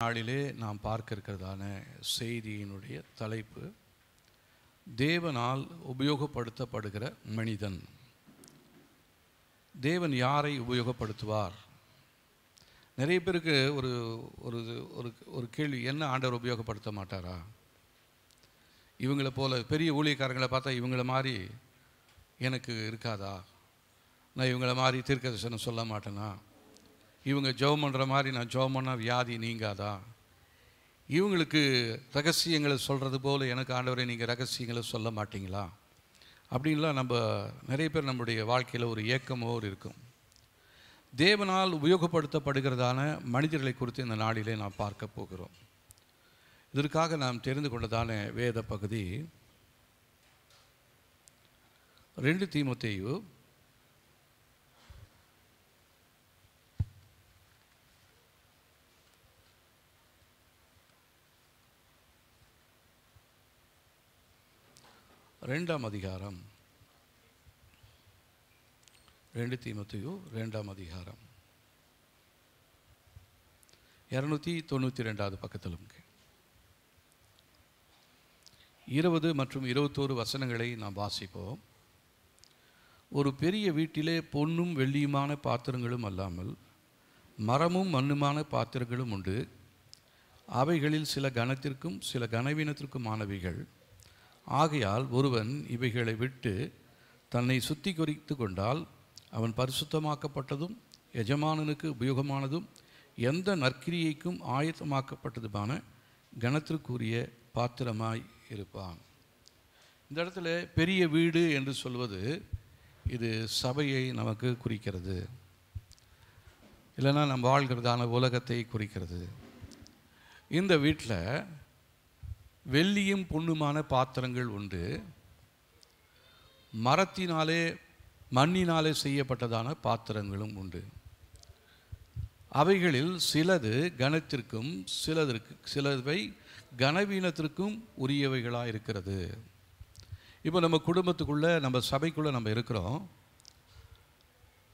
நாளிலே நாம் பார்க்க இருக்கிறதான செய்தியினுடைய தலைப்பு தேவனால் உபயோகப்படுத்தப்படுகிற மனிதன். தேவன் யாரை உபயோகப்படுத்துவார்? நிறைய பேருக்கு ஒரு ஒரு ஒரு ஒரு கேள்வி, என்ன ஆண்டவர் உபயோகப்படுத்த மாட்டாரா? இவங்கள போல பெரிய ஊழியக்காரங்களை பார்த்தா இவங்கள மாதிரி எனக்கு இருக்காதா? நான் இவங்கள மாதிரி தீர்க்கதரிசனம் சொல்ல மாட்டேனா? இவங்க ஜெபம் பண்ணுற மாதிரி நான் ஜெபம் பண்ணால் வியாதி நீங்காதா? இவங்களுக்கு ரகசியங்களை சொல்கிறது போல் எனக்கு ஆண்டவரை நீங்கள் ரகசியங்களை சொல்ல மாட்டீங்களா? அப்படின்லாம் நிறைய பேர் நம்முடைய வாழ்க்கையில் ஒரு ஏக்கமோ இருக்கும். தேவனால் உபயோகப்படுத்தப்படுகிறதான மனிதர்களை குறித்து இந்த நாளிலே நாம் பார்க்க போகிறோம். இதற்காக நாம் தெரிந்து கொண்டதான வேத பகுதி 2 தீமோத்தேயு 2ஆம் அதிகாரம். 2 தீமோத்தேயு 2ஆம் அதிகாரம் 292வது பக்கத்தில் 20 மற்றும் 21 வசனங்களை நாம் வாசிப்போம். ஒரு பெரிய வீட்டிலே பொன்னும் வெள்ளியுமான பாத்திரங்களும் அல்லாமல் மரமும் மண்ணுமான பாத்திரங்களும் உண்டு. அவைகளில் சில கனத்திற்கும் சில கனவீனத்திற்குமானவைகள். ஆகையால் ஒருவன் இவைகளை விட்டு தன்னை சுத்திகரித்து கொண்டால் அவன் பரிசுத்தமாக்கப்பட்டதும் எஜமானனுக்கு உபயோகமானதும் எந்த நற்கிரியைக்கும் ஆயத்தமாக்கப்பட்டதுமான கனத்திற்குரிய பாத்திரமாய் இருப்பான். இந்த இடத்துல பெரிய வீடு என்று சொல்வது இது சபையை நமக்கு குறிக்கிறது, இல்லைன்னா நம்ம வாழ்கிறதான உலகத்தை குறிக்கிறது. இந்த வீட்டில் வெள்ளியும் பொன்னுமான பாத்திரங்கள் உண்டு. மரத்தினாலே மண்ணினாலே செய்யப்பட்டதான பாத்திரங்களும் உண்டு. அவைகளில் சிலது கனத்திற்கும் சிலவை கனவீனத்திற்கும் உரியவைகளாக இருக்கிறது. இப்போ நம்ம குடும்பத்துக்குள்ளே நம்ம சபைக்குள்ளே நம்ம இருக்கிறோம்.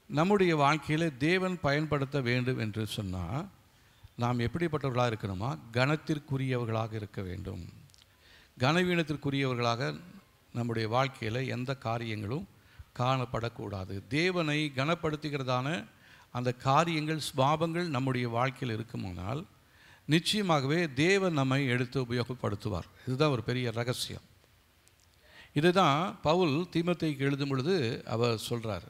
நம்முடைய வாழ்க்கையில் தேவன் பயன்படுத்த வேண்டும் என்று சொன்னால் நாம் எப்படிப்பட்டவர்களாக இருக்கணுமா? கனத்திற்குரியவர்களாக இருக்க வேண்டும். கனவீனத்திற்குரியவர்களாக நம்முடைய வாழ்க்கையில் எந்த காரியங்களும் காணப்படக்கூடாது. தேவனை கனப்படுத்துகிறதான அந்த காரியங்கள் ஸ்வாபங்கள் நம்முடைய வாழ்க்கையில் இருக்குமானால் நிச்சயமாகவே தேவன் நம்மை எடுத்து உபயோகப்படுத்துவார். இதுதான் ஒரு பெரிய ரகசியம். இதுதான் பவுல் தீமோத்தேயுக்கு எழுதும் பொழுது அவர் சொல்கிறார்.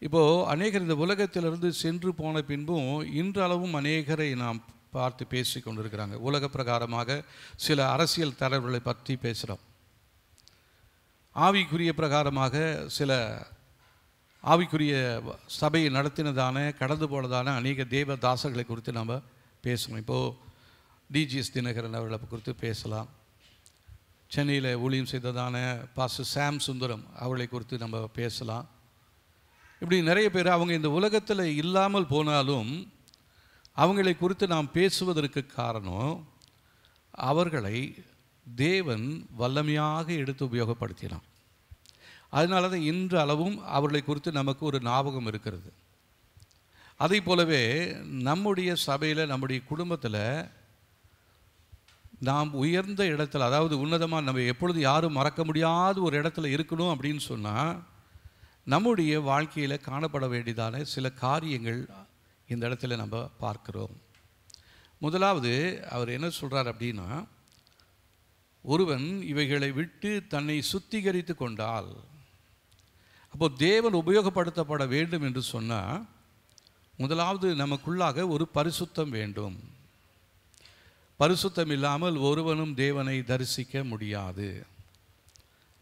இப்போது அநேகர் இந்த உலகத்திலிருந்து சென்று போன பின்பும் இன்றளவும் அநேகரை நாம் பார்த்து பேசி கொண்டிருக்கிறாங்க. உலக பிரகாரமாக சில அரசியல் தலைவர்களை பற்றி பேசுகிறோம். ஆவிக்குரிய பிரகாரமாக சில ஆவிக்குரிய சபையை நடத்தினதான கடந்து போனதான அநேக தேவ தாசர்களை குறித்து நம்ம பேசணும். இப்போது டிஜிஎஸ் தினகரன் அவர்களை குறித்து பேசலாம். சென்னையில் ஊழியம் செய்ததான பாஸ்டர் சாம் சுந்தரம் அவர்களை குறித்து நம்ம பேசலாம். இப்படி நிறைய பேர் அவங்க இந்த உலகத்தில் இல்லாமல் போனாலும் அவங்களை குறித்து நாம் பேசுவதற்கு காரணம் அவர்களை தேவன் வல்லமையாக எடுத்து உபயோகப்படுத்தினான். அதனால தான் இன்று அளவும் அவர்களை குறித்து நமக்கு ஒரு ஞாபகம் இருக்கிறது. அதை போலவே நம்முடைய சபையில் நம்முடைய குடும்பத்தில் நாம் உயர்ந்த இடத்துல, அதாவது உன்னதமாக நம்ம எப்பொழுது யாரும் மறக்க முடியாத ஒரு இடத்துல இருக்கணும் அப்படின்னு சொன்னால் நம்முடைய வாழ்க்கையில் காணப்பட வேண்டியதான சில காரியங்கள் இந்த இடத்துல நம்ம பார்க்கிறோம். முதலாவது அவர் என்ன சொல்கிறார் அப்படின்னா, ஒருவன் இவைகளை விட்டு தன்னை சுத்திகரித்து கொண்டால். அப்போது தேவன் உபயோகப்படுத்தப்பட வேண்டும் என்று சொன்னால் முதலாவது நமக்குள்ளாக ஒரு பரிசுத்தம் வேண்டும். பரிசுத்தம் இல்லாமல் ஒருவனும் தேவனை தரிசிக்க முடியாது.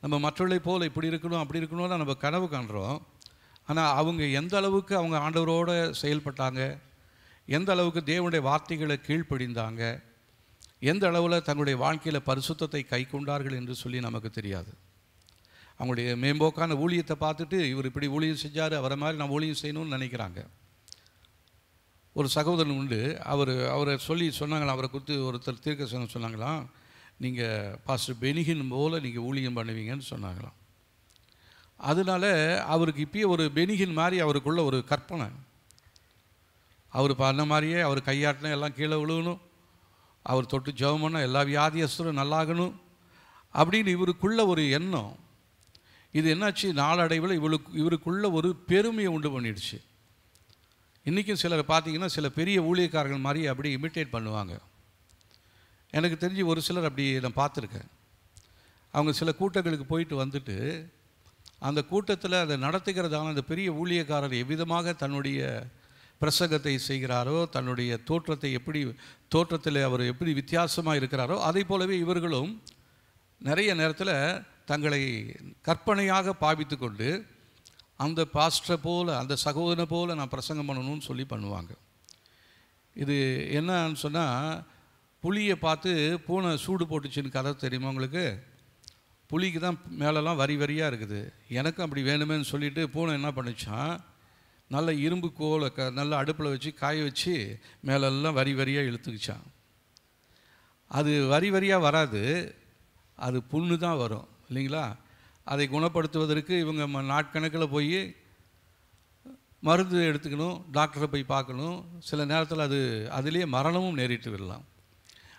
நம்ம மற்றவர்களை போல் இப்படி இருக்கணும் அப்படி இருக்கணும்னு நம்ம கனவு காண்றோம். ஆனால் அவங்க எந்த அளவுக்கு அவங்க ஆண்டவரோடு செயல்பட்டாங்க, எந்த அளவுக்கு தேவனுடைய வார்த்தைகளை கீழ்ப்படிந்தாங்க, எந்த அளவில் தங்களுடைய வாழ்க்கையில் பரிசுத்தத்தை கை கொண்டார்கள் என்று சொல்லி நமக்கு தெரியாது. அவங்களுடைய மேம்போக்கான ஊழியத்தை பார்த்துட்டு இவர் இப்படி ஊழியம் செஞ்சார், அவரை மாதிரி நான் ஊழியம் செய்யணும்னு நினைக்கிறாங்க. ஒரு சகோதரன் உண்டு, அவரை சொன்னாங்களாம், அவரை குறித்து ஒருத்தர் தீர்க்கதரிசனம் சொன்னாங்களாம், நீங்கள் பாஸ்டர் பெனிகின் போல் நீங்கள் ஊழியம் பண்ணுவீங்கன்னு சொன்னாங்களாம். அதனால் அவருக்கு இப்பயே ஒரு பெனிகின் மாதிரி அவருக்குள்ள ஒரு கற்பனை. அவர் பண்ண மாதிரியே அவர் கையாட்டினா எல்லாம் கீழே விழுகணும், அவர் தொட்டு ஜெபம் பண்ணால் எல்லா வியாதியஸ்தரும் நல்லாகணும் அப்படின்னு இவருக்குள்ள ஒரு எண்ணம். இது என்னாச்சு, நாளடைவில் இவருக்குள்ள ஒரு பெருமையை உண்டு பண்ணிடுச்சு. இன்றைக்கும் சிலர் பார்த்தீங்கன்னா சில பெரிய ஊழியக்காரர்கள் மாதிரி அப்படி இமிட்டேட் பண்ணுவாங்க. எனக்கு தெரிஞ்சு ஒரு சிலர் அப்படி நான் பார்த்துருக்கேன். அவங்க சில கூட்டங்களுக்கு போயிட்டு வந்துட்டு அந்த கூட்டத்தில் அதை நடத்துகிறதான அந்த பெரிய ஊழியக்காரர் எவ்விதமாக தன்னுடைய பிரசங்கத்தை செய்கிறாரோ, தன்னுடைய தோற்றத்தில் அவர் எப்படி வித்தியாசமாக இருக்கிறாரோ, அதே போலவே இவர்களும் நிறைய நேரத்தில் தங்களை கற்பனையாக பாவித்து கொண்டு அந்த பாஸ்டரை போல், அந்த சகோதரனை போல் நான் பிரசங்கம் பண்ணணும்னு சொல்லி பண்ணுவாங்க. இது என்னன்னு சொன்னால், புளியை பார்த்து பூனை சூடு போட்டுச்சுன்னு கதை தெரியுமா உங்களுக்கு? புளிக்கு தான் மேலெல்லாம் வரி வரியாக இருக்குது. எனக்கும் அப்படி வேணுமேன்னு சொல்லிவிட்டு பூனை என்ன பண்ணிச்சான், நல்ல இரும்பு கோலை நல்ல அடுப்பில் வச்சு காய வச்சு மேலெல்லாம் வரி வரியாக இழுத்துக்கிச்சான். அது வரி வரியாக வராது, அது புண்ணு தான் வரும் இல்லைங்களா? அதை குணப்படுத்துவதற்கு இவங்க நாட்கணக்கில் போய் மருந்து எடுத்துக்கணும், டாக்டரை போய் பார்க்கணும். சில நேரத்தில் அதிலே மரணமும் நேரிட்டு விடலாம்.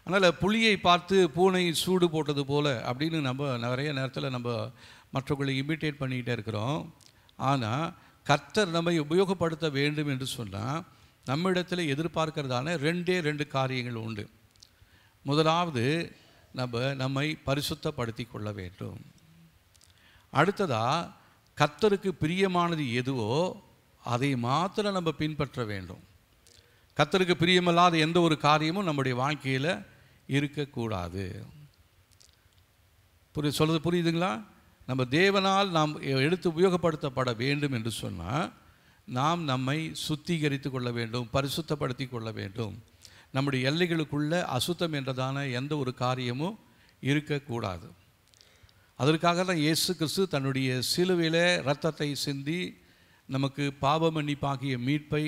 அதனால் புளியை பார்த்து பூனை சூடு போட்டது போல் அப்படின்னு நம்ம நிறைய நேரத்தில் நம்ம மற்றவர்களை இமிட்டேட் பண்ணிக்கிட்டே இருக்கிறோம். ஆனால் கர்த்தர் நம்மை உபயோகப்படுத்த வேண்டும் என்று சொன்னால் நம்மிடத்தில் எதிர்பார்க்கிறதான ரெண்டு காரியங்கள் உண்டு. முதலாவது, நம்மை பரிசுத்தப்படுத்தி கொள்ள வேண்டும். அடுத்ததாக, கர்த்தருக்கு பிரியமானது எதுவோ அதை மாத்திரம் நம்ம பின்பற்ற வேண்டும். கர்த்தருக்கு பிரியமில்லாத எந்த ஒரு காரியமும் நம்முடைய வாழ்க்கையில் இருக்கக்கூடாது. சொல்றது புரியுதுங்களா? நம்ம தேவனால் நாம் எடுத்து உபயோகப்படுத்தப்பட வேண்டும் என்று சொன்னால் நாம் நம்மை சுத்திகரித்து கொள்ள வேண்டும், பரிசுத்தப்படுத்தி கொள்ள வேண்டும். நம்முடைய எல்லைகளுக்குள்ள அசுத்தம் என்றதான எந்த ஒரு காரியமும் இருக்கக்கூடாது. அதற்காக தான் இயேசு கிறிஸ்து தன்னுடைய சிலுவையிலே இரத்தத்தை சிந்தி நமக்கு பாவ மன்னிப்பாகிய மீட்பை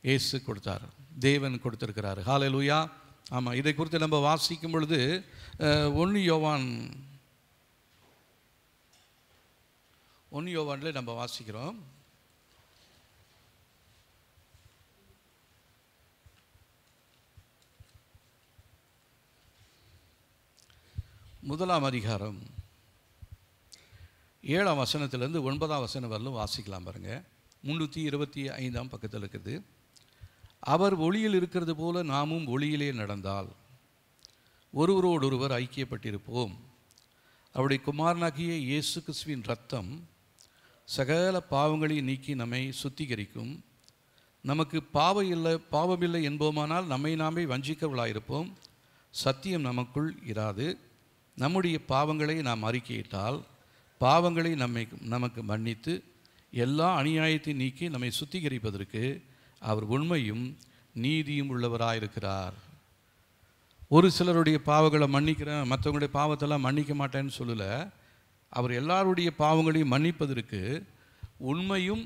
இயேசு கொடுத்தார், தேவன் கொடுத்திருக்கிறார். ஹல்லேலூயா. ஆமாம், இதை குறித்து நம்ம வாசிக்கும் பொழுது 1 யோவானில் நம்ம வாசிக்கிறோம். முதலாம் அதிகாரம் 7ஆம் வசனத்திலிருந்து 9ஆம் வசனம் வரலும் வாசிக்கலாம் பாருங்கள். 325ஆம் பக்கத்தில் இருக்குது. அவர் ஒளியில் இருக்கிறது போல நாமும் ஒளியிலே நடந்தால் ஒருவரோடொருவர் ஐக்கியப்பட்டிருப்போம். அவருடைய குமாரனாகிய இயேசு கிறிஸ்துவின் இரத்தம் சகல பாவங்களை நீக்கி நம்மை சுத்திகரிக்கும். நமக்கு பாவமில்லை என்போமானால் நம்மை நாமே வஞ்சிக்கவர்களாயிருப்போம், சத்தியம் நமக்குள் இராது. நம்முடைய பாவங்களை நாம் அறிக்கையிட்டால் பாவங்களை நமக்கு மன்னித்து எல்லா அநியாயத்தை நீக்கி நம்மை சுத்திகரிப்பதற்கு அவர் உண்மையும் நீதியும் உள்ளவராயிருக்கிறார். ஒரு சிலருடைய பாவங்களை மன்னிக்கிறேன், மற்றவங்களுடைய பாவத்தெல்லாம் மன்னிக்க மாட்டேன்னு சொல்லலை. அவர் எல்லாருடைய பாவங்களையும் மன்னிப்பதற்கு உண்மையும்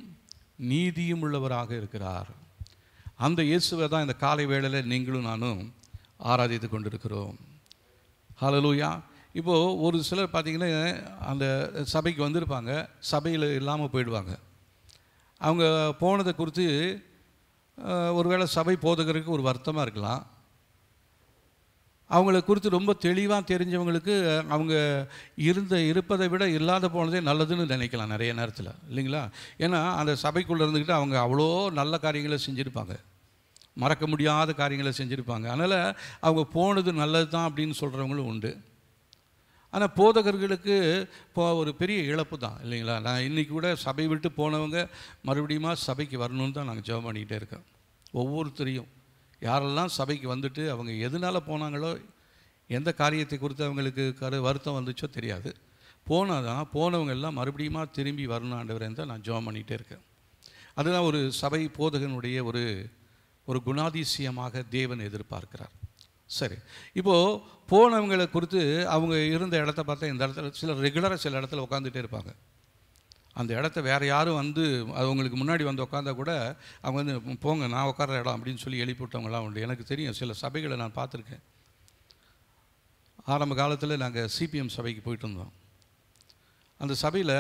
நீதியும் உள்ளவராக இருக்கிறார். அந்த இயேசுவை தான் இந்த காலை வேளையில் நீங்களும் நானும் ஆராதித்து கொண்டிருக்கிறோம். ஹல்லேலூயா. இப்போது ஒரு சிலர் பார்த்திங்கன்னா அந்த சபைக்கு வந்திருப்பாங்க, சபையில் இல்லாமல் போயிடுவாங்க. அவங்க போனதை குறித்து ஒருவேளை சபை போதகருக்கு ஒரு வருத்தமாக இருக்கலாம். அவங்கள குறித்து ரொம்ப தெளிவாக தெரிஞ்சவங்களுக்கு அவங்க இருப்பதை விட இல்லாத போனதே நல்லதுன்னு நினைக்கலாம் நிறைய நேரத்தில், இல்லைங்களா? ஏன்னா அந்த சபைக்குள்ளே இருந்துக்கிட்டு அவங்க அவ்வளோ நல்ல காரியங்களை செஞ்சுருப்பாங்க, மறக்க முடியாத காரியங்களை செஞ்சுருப்பாங்க. அதனால் அவங்க போனது நல்லது தான் அப்படின்னு சொல்கிறவங்களும் உண்டு. ஆனால் போதகர்களுக்கு இப்போ ஒரு பெரிய இழப்பு தான், இல்லைங்களா? நான் இன்றைக்கி கூட சபை விட்டு போனவங்க மறுபடியும் சபைக்கு வரணும்னு தான் நாங்கள் ஜெபம் பண்ணிக்கிட்டே இருக்கோம். ஒவ்வொருத்தரையும் யாரெல்லாம் சபைக்கு வந்துட்டு அவங்க எதனால் போனாங்களோ, எந்த காரியத்தை குறித்து அவங்களுக்கு வருத்தம் வந்துச்சோ தெரியாது, போனவங்க எல்லாம் மறுபடியும் திரும்பி வரணும் ஆண்டவரேன்னு தான் நான் ஜெபம் பண்ணிகிட்டே இருக்கேன். அதுதான் ஒரு சபை போதகனுடைய ஒரு குணாதிசயமாக தேவன் எதிர்பார்க்கிறார். சரி, இப்போது போனவங்களை குறித்து அவங்க இருந்த இடத்த பார்த்தா இந்த இடத்துல சிலர் ரெகுலராக சில இடத்துல உட்காந்துட்டே இருப்பாங்க. அந்த இடத்த வேறு யாரும் வந்து அவங்களுக்கு முன்னாடி வந்து உட்காந்தா கூட அவங்க வந்து போங்க நான் உட்கார இடம் அப்படின்னு சொல்லி எழுப்பி விட்டவங்களாம் உண்டு. எனக்கு தெரியும், சில சபைகளை நான் பார்த்துருக்கேன். ஆரம்ப காலத்தில் நாங்கள் சிபிஎம் சபைக்கு போயிட்டு இருந்தோம். அந்த சபையில்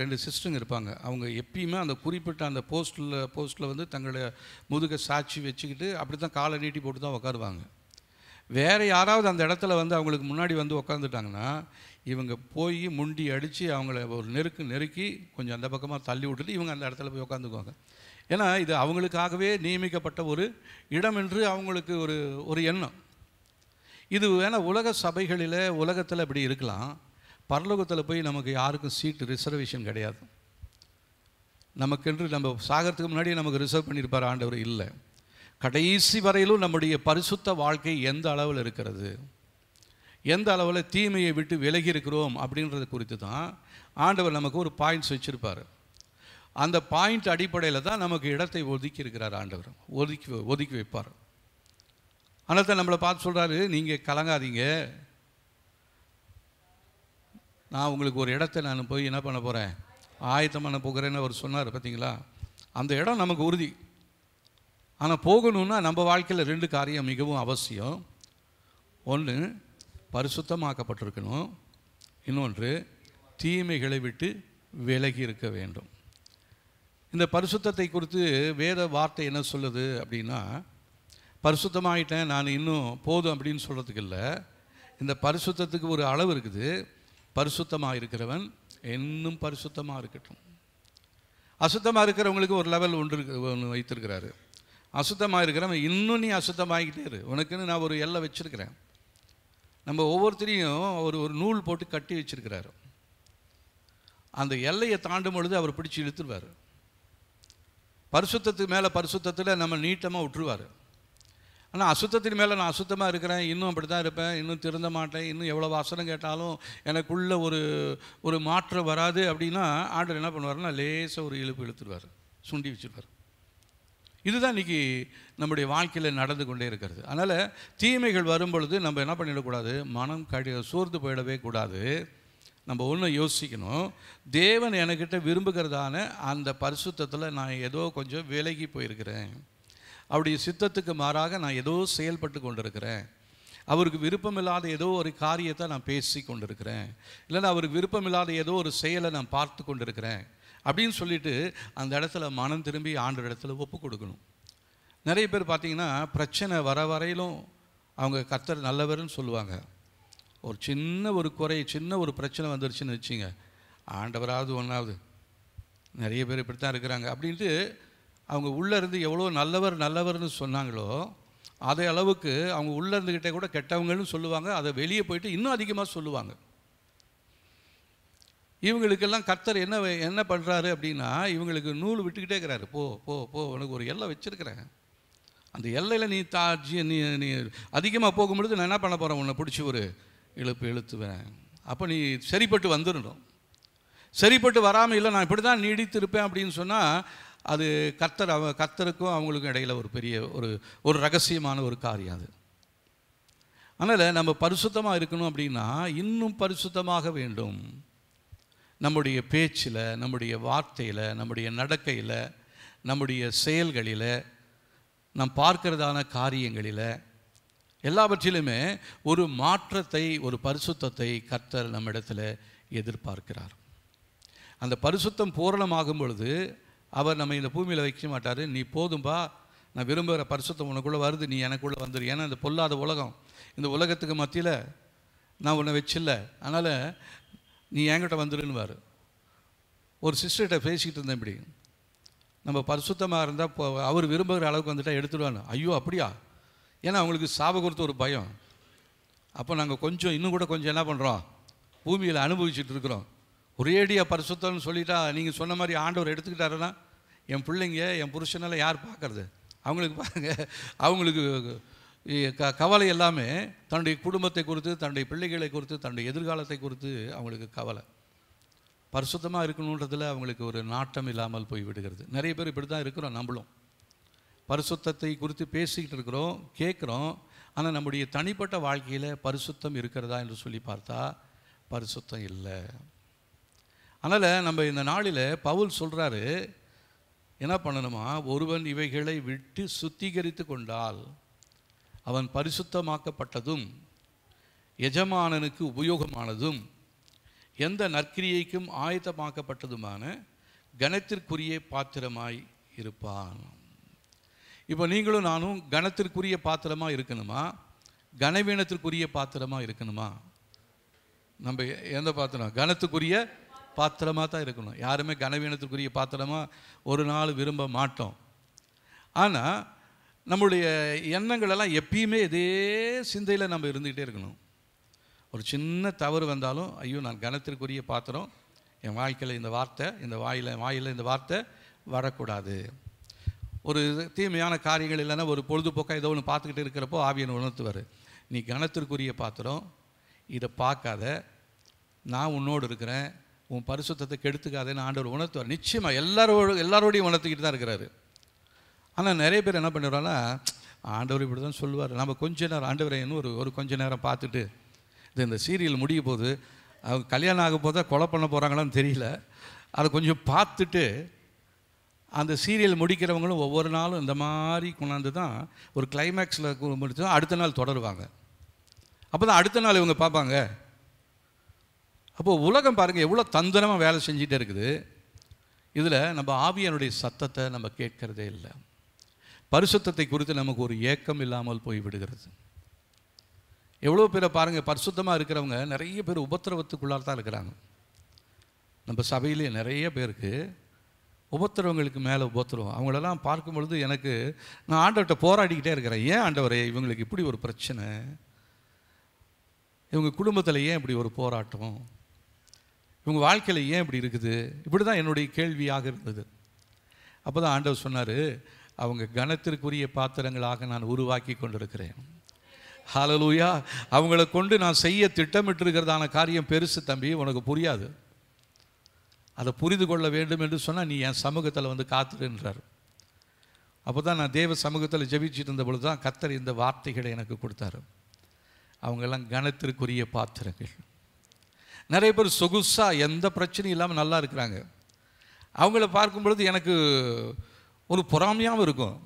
ரெண்டு சிஸ்டருங்க இருப்பாங்க. அவங்க எப்பயுமே அந்த குறிப்பிட்ட அந்த போஸ்ட்டில் வந்து தங்களை முதுகை சாட்சி வச்சுக்கிட்டு அப்படி தான் காலை நீட்டி போட்டு தான் உட்காருவாங்க. வேறு யாராவது அந்த இடத்துல வந்து அவங்களுக்கு முன்னாடி வந்து உட்காந்துட்டாங்கன்னா இவங்க போய் முண்டி அடித்து அவங்கள ஒரு நெருக்கி கொஞ்சம் அந்த பக்கமாக தள்ளி விட்டுட்டு இவங்க அந்த இடத்துல போய் உட்காந்துக்குவாங்க. ஏன்னா இது அவங்களுக்காகவே நியமிக்கப்பட்ட ஒரு இடம் என்று அவங்களுக்கு ஒரு எண்ணம். இது வேணால் உலக சபைகளில் உலகத்தில் இப்படி இருக்கலாம். பரலோகத்தில் போய் நமக்கு யாருக்கும் சீட்டு ரிசர்வேஷன் கிடையாது. நமக்கென்று நம்ம சாகிறதுக்கு முன்னாடி நமக்கு ரிசர்வ் பண்ணியிருப்பார் ஆண்டவர். இல்லை, கடைசி வரையிலும் நம்முடைய பரிசுத்த வாழ்க்கை எந்த அளவில் இருக்கிறது, எந்த அளவில் தீமையை விட்டு விலகி இருக்கிறோம் அப்படின்றது குறித்து தான் ஆண்டவர் நமக்கு ஒரு பாயிண்ட்ஸ் வச்சுருப்பார். அந்த பாயிண்ட் அடிப்படையில் தான் நமக்கு இடத்தை ஒதுக்கி இருக்கிறார் ஆண்டவர், ஒதுக்கி வைப்பார். அதனால தான் நம்மளை பார்த்து சொல்கிறாரு, நீங்கள் கலங்காதீங்க, நான் உங்களுக்கு ஒரு இடத்தை நான் போய் என்ன பண்ண போகிறேன், ஆயத்தம் பண்ண போகிறேன்னு அவர் சொன்னார். பார்த்தீங்களா, அந்த இடம் நமக்கு உறுதி. ஆனால் போகணுன்னா நம்ம வாழ்க்கையில் 2 காரியம் மிகவும் அவசியம். ஒன்று, பரிசுத்தமாக்கப்பட்டிருக்கணும். இன்னொன்று, தீமைகளை விட்டு விலகி இருக்க வேண்டும். இந்த பரிசுத்தத்தை குறித்து வேத வார்த்தை என்ன சொல்லுது அப்படின்னா, பரிசுத்தமாகிட்டேன் நான் இன்னும் போதும் அப்படின்னு சொல்கிறதுக்கு இல்லை. இந்த பரிசுத்தத்துக்கு ஒரு அளவு இருக்குது. பரிசுத்தமாக இருக்கிறவன் இன்னும் பரிசுத்தமாக இருக்கட்டும். அசுத்தமாக இருக்கிறவங்களுக்கு ஒரு லெவல் ஒன்று வைத்திருக்கிறாரு. அசுத்தமாக இருக்கிறவன் இன்னும் நீ அசுத்தமாகிக்கிட்டே இரு, உனக்குன்னு நான் ஒரு எல்லை வச்சுருக்கிறேன். நம்ம ஒவ்வொருத்தரையும் ஒரு நூல் போட்டு கட்டி வச்சுருக்கிறாரு. அந்த எல்லையை தாண்டும் பொழுது அவர் பிடிச்சி இழுத்துருவார். பரிசுத்தத்துக்கு மேலே பரிசுத்தத்தில் நம்ம நீட்டமாக விட்டுருவார். ஆனால் அசுத்தத்தின் மேலே நான் அசுத்தமாக இருக்கிறேன், இன்னும் அப்படி தான் இருப்பேன், இன்னும் திருந்த மாட்டேன், இன்னும் எவ்வளோ வசனம் கேட்டாலும் எனக்குள்ள ஒரு மாற்றம் வராது அப்படின்னா ஆண்டவர் என்ன பண்ணுவார்னா லேசாக ஒரு இழுத்துருவார், சுண்டி வச்சுருவார். இதுதான் இன்றைக்கி நம்முடைய வாழ்க்கையில் நடந்து கொண்டே இருக்கிறது. அதனால் தீமைகள் வரும் பொழுது நம்ம என்ன பண்ணிடக்கூடாது, மனம் சோர்ந்து போயிடவே கூடாது. நம்ம ஒன்று யோசிக்கணும், தேவன் என்கிட்ட விரும்புகிறதான அந்த பரிசுத்தத்தில் நான் ஏதோ கொஞ்சம் விலகி போயிருக்கிறேன், அவருடைய சித்தத்துக்கு மாறாக நான் ஏதோ செயல்பட்டு கொண்டிருக்கிறேன், அவருக்கு விருப்பமில்லாத ஏதோ ஒரு காரியத்தை நான் பேசி கொண்டிருக்கிறேன், இல்லைன்னா அவருக்கு விருப்பமில்லாத ஏதோ ஒரு செயலை நான் பார்த்து கொண்டிருக்கிறேன் அப்படின்னு சொல்லிட்டு அந்த இடத்துல மனம் திரும்பி ஆண்டவர் இடத்துல ஒப்பு கொடுக்கணும். நிறைய பேர் பார்த்திங்கன்னா பிரச்சனை வர வரையிலும் அவங்க கர்த்தர் நல்லவர்னு சொல்லுவாங்க. ஒரு சின்ன ஒரு பிரச்சனை வந்துருச்சுன்னு வச்சுங்க, ஆண்டவராவது ஒன்றாவது, நிறைய பேர் இப்படி தான் இருக்கிறாங்க அப்படின்ட்டு அவங்க உள்ளே இருந்து எவ்வளோ நல்லவர்னு சொன்னாங்களோ அதே அளவுக்கு அவங்க உள்ளே இருந்துக்கிட்டே கூட கெட்டவங்கன்னு சொல்லுவாங்க. அதை வெளியே போயிட்டு இன்னும் அதிகமாக சொல்லுவாங்க. இவங்களுக்கெல்லாம் கர்த்தர் என்ன பண்ணுறாரு அப்படின்னா, இவங்களுக்கு நூல் விட்டுக்கிட்டே இருக்கிறாரு. போ போ போ உனக்கு ஒரு எல்லை வச்சுருக்கிறேன், அந்த எல்லையில் நீ அதிகமாக போகும்பொழுது நான் என்ன பண்ண போகிறேன், உன்னை பிடிச்சி ஒரு இழுத்துவேன். அப்போ நீ சரிப்பட்டு வந்துடணும். சரிப்பட்டு வராமல் இல்லை நான் இப்படி தான் நீடித்திருப்பேன் அப்படின்னு சொன்னால் அது கர்த்தருக்கும் அவங்களுக்கும் இடையில் ஒரு பெரிய ஒரு ரகசியமான ஒரு காரியம் அது. அதனால் நம்ம பரிசுத்தமாக இருக்கணும் அப்படின்னா இன்னும் பரிசுத்தமாக வேண்டும். நம்முடைய பேச்சில், நம்முடைய வார்த்தையில், நம்முடைய நடக்கையில், நம்முடைய செயல்களில், நாம் பார்க்கிறதான காரியங்களில் எல்லாவற்றிலுமே ஒரு மாற்றத்தை, ஒரு பரிசுத்தத்தை கர்த்தர் நம்மிடத்தில் எதிர்பார்க்கிறார். அந்த பரிசுத்தம் பூரணமாகும் பொழுது அவர் நம்ம இந்த பூமியில் வைக்க மாட்டார். நீ போதும்பா, நான் விரும்புகிற பரிசுத்தம் உனக்குள்ளே வருது, நீ எனக்குள்ளே வந்துடு. ஏன்னா இந்த பொல்லாத உலகம், இந்த உலகத்துக்கு மத்தியில் நான் உன்னை வச்சில்ல, அதனால் நீ என்கிட்ட வந்துடுன்னுவார். ஒரு சிஸ்டர்கிட்ட பேசிக்கிட்டு இருந்தேன், இப்படி நம்ம பரிசுத்தமாக இருந்தால் அவர் விரும்புகிற அளவுக்கு வந்துட்டால் எடுத்துடுவான்னு. ஐயோ அப்படியா? ஏன்னா அவங்களுக்கு சாப கொடுத்து ஒரு பயம். அப்போ நாங்கள் இன்னும் கூட கொஞ்சம் என்ன பண்ணுறோம், பூமியில் அனுபவிச்சுட்டு இருக்கிறோம். ஒரேடியாக பரிசுத்தம்னு சொல்லிட்டா நீங்கள் சொன்ன மாதிரி ஆண்டவர் எடுத்துக்கிட்டாருன்னா என் பிள்ளைங்க, என் புருஷனெல்லாம் யார் பார்க்குறது? அவங்களுக்கு பாருங்கள், அவங்களுக்கு கவலை எல்லாமே தன்னுடைய குடும்பத்தை குறித்து, தன்னுடைய பிள்ளைகளை குறித்து, தன்னுடைய எதிர்காலத்தை குறித்து அவங்களுக்கு கவலை. பரிசுத்தமாக இருக்கணுன்றதில் அவங்களுக்கு ஒரு நாட்டம் இல்லாமல் போய் விடுகிறது. நிறைய பேர் இப்படி தான் இருக்கிறோம். நம்மளும் பரிசுத்தத்தை குறித்து பேசிக்கிட்டு இருக்கிறோம், கேட்குறோம். ஆனால் நம்முடைய தனிப்பட்ட வாழ்க்கையில் பரிசுத்தம் இருக்கிறதா என்று சொல்லி பார்த்தா பரிசுத்தம் இல்லை. அதனால் நம்ம இந்த நாளில் பவுல் சொல்கிறாரு, என்ன பண்ணணுமா, ஒருவன் இவைகளை விட்டு சுத்திகரித்து கொண்டால் அவன் பரிசுத்தமாக்கப்பட்டதும் எஜமானனுக்கு உபயோகமானதும் எந்த நற்கிரியைக்கும் ஆயத்தமாக்கப்பட்டதுமான கனத்திற்குரிய பாத்திரமாய் இருப்பான். இப்போ நீங்களும் நானும் கனத்திற்குரிய பாத்திரமாக இருக்கணுமா, கனவீனத்திற்குரிய பாத்திரமாக இருக்கணுமா? நம்ம எந்த பாத்திரம்? கனத்துக்குரிய பாத்திரமாக தான் இருக்கணும். யாருமே கனவீனத்துக்குரிய பாத்திரமாக ஒரு நாள் விரும்ப மாட்டோம். ஆனால் நம்மளுடைய எண்ணங்களெல்லாம் எப்பயுமே இதே சிந்தையில் நம்ம இருந்துக்கிட்டே இருக்கணும். ஒரு சின்ன தவறு வந்தாலும், ஐயோ நான் கனத்திற்குரிய பாத்திரம், என் வாழ்க்கையில் இந்த வார்த்தை, இந்த வாயில் இந்த வார்த்தை வரக்கூடாது. ஒரு தீமையான காரியங்கள் இல்லைன்னா ஒரு பொழுதுபோக்காக ஏதோ ஒன்று பார்த்துக்கிட்டு இருக்கிறப்போ ஆவியனை உணர்த்துவார், நீ கனத்திற்குரிய பாத்திரம், இதை பார்க்காத, நான் உன்னோடு இருக்கிறேன், உன் பரிசுத்தத்தை கெடுத்துக்காதேன்னு ஆண்டவர் உணர்த்துவார். நிச்சயமாக எல்லாரோடையும் உணர்த்திக்கிட்டு தான் இருக்கிறாரு. ஆனால் நிறைய பேர் என்ன பண்ணிடுறாங்கன்னா, ஆண்டவர் இப்படி தான் சொல்லுவார், நம்ம கொஞ்ச நேரம் ஆண்டவரை இன்னும் ஒரு கொஞ்ச நேரம் பார்த்துட்டு, இந்த சீரியல் முடிய போது அவங்க கல்யாணம் ஆக போதா கொலை பண்ண போகிறாங்களான்னு தெரியல, அதை கொஞ்சம் பார்த்துட்டு அந்த சீரியல் முடிக்கிறவங்களும் ஒவ்வொரு நாளும் இந்த மாதிரி கொண்டாந்து தான் ஒரு கிளைமேக்ஸில் முடிச்சு தான் அடுத்த நாள் தொடருவாங்க. அப்போ தான் அடுத்த நாள் இவங்க பார்ப்பாங்க. அப்போது உலகம் பாருங்கள் எவ்வளோ தந்திரமாக வேலை செஞ்சுட்டே இருக்குது. இதில் நம்ம ஆவியானுடைய சத்தத்தை நம்ம கேட்கறதே இல்லை. பரிசுத்தத்தை குறித்து நமக்கு ஒரு ஏக்கம் இல்லாமல் போய் விடுகிறது. எவ்வளோ பேரை பாருங்கள், பரிசுத்தமாக இருக்கிறவங்க நிறைய பேர் உபத்திரவத்துக்குள்ளால் தான் இருக்கிறாங்க. நம்ம சபையிலே நிறைய பேருக்கு உபத்திரவங்களுக்கு மேலே உபத்திரவம். அவங்களெல்லாம் பார்க்கும் பொழுது எனக்கு, நான் ஆண்டவர்கிட்ட போராடிக்கிட்டே இருக்கிறேன், ஏன் ஆண்டவரே இவங்களுக்கு இப்படி ஒரு பிரச்சனை, இவங்க குடும்பத்தில் ஏன் இப்படி ஒரு போராட்டம், இவங்க வாழ்க்கையில் ஏன் இப்படி இருக்குது, இப்படி தான் என்னுடைய கேள்வியாக இருந்தது. அப்போ தான் ஆண்டவர் சொன்னார், அவங்க கனத்திற்குரிய பாத்திரங்களாக நான் உருவாக்கி கொண்டிருக்கிறேன். ஹல்லேலூயா. அவங்கள கொண்டு நான் செய்ய திட்டமிட்டிருக்கிறதான காரியம் பெருசு தம்பி, உனக்கு புரியாது. அதை புரிந்து கொள்ள வேண்டும் என்று சொன்னால் நீ என் சமூகத்தில் வந்து காத்துருன்றார். அப்போ தான் நான் தேவ சமூகத்தில் ஜெபிச்சுட்டு இருந்த பொழுது தான் கர்த்தர் இந்த வார்த்தைகளை எனக்கு கொடுத்தாரு. அவங்கெல்லாம் கனத்திற்குரிய பாத்திரங்கள். நிறைய பேர் சொகுசாக எந்த பிரச்சனையும் இல்லாமல் நல்லா இருக்கிறாங்க. அவங்கள பார்க்கும் பொழுது எனக்கு ஒரு பொறாமையாகவும் இருக்கும்,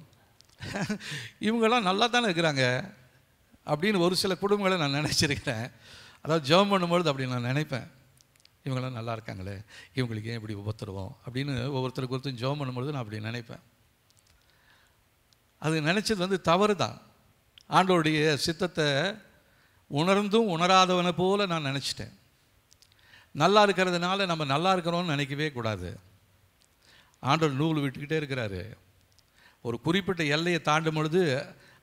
இவங்கெல்லாம் நல்லா தானே இருக்கிறாங்க அப்படின்னு ஒரு சில குடும்பங்களை நான் நினச்சிருக்கிறேன். அதாவது ஜெபம் பண்ணும்பொழுது அப்படி நான் நினைப்பேன், இவங்களாம் நல்லா இருக்காங்களே, இவங்களுக்கு ஏன் இப்படி உபத்திரவோம் அப்படின்னு ஒவ்வொருத்தருக்கு ஒருத்தர் ஜெபம் பண்ணும்பொழுது நான் அப்படி நினைப்பேன். அது நினச்சது வந்து தவறு தான். ஆண்டவருடைய சித்தத்தை உணர்ந்தும் உணராதவனை போல நான் நினச்சிட்டேன். நல்லா இருக்கிறதுனால நம்ம நல்லா இருக்கிறோன்னு நினைக்கவே கூடாது. ஆண்டவர் நூல் விட்டுக்கிட்டே இருக்கிறாரு. ஒரு குறிப்பிட்ட எல்லையை தாண்டும் பொழுது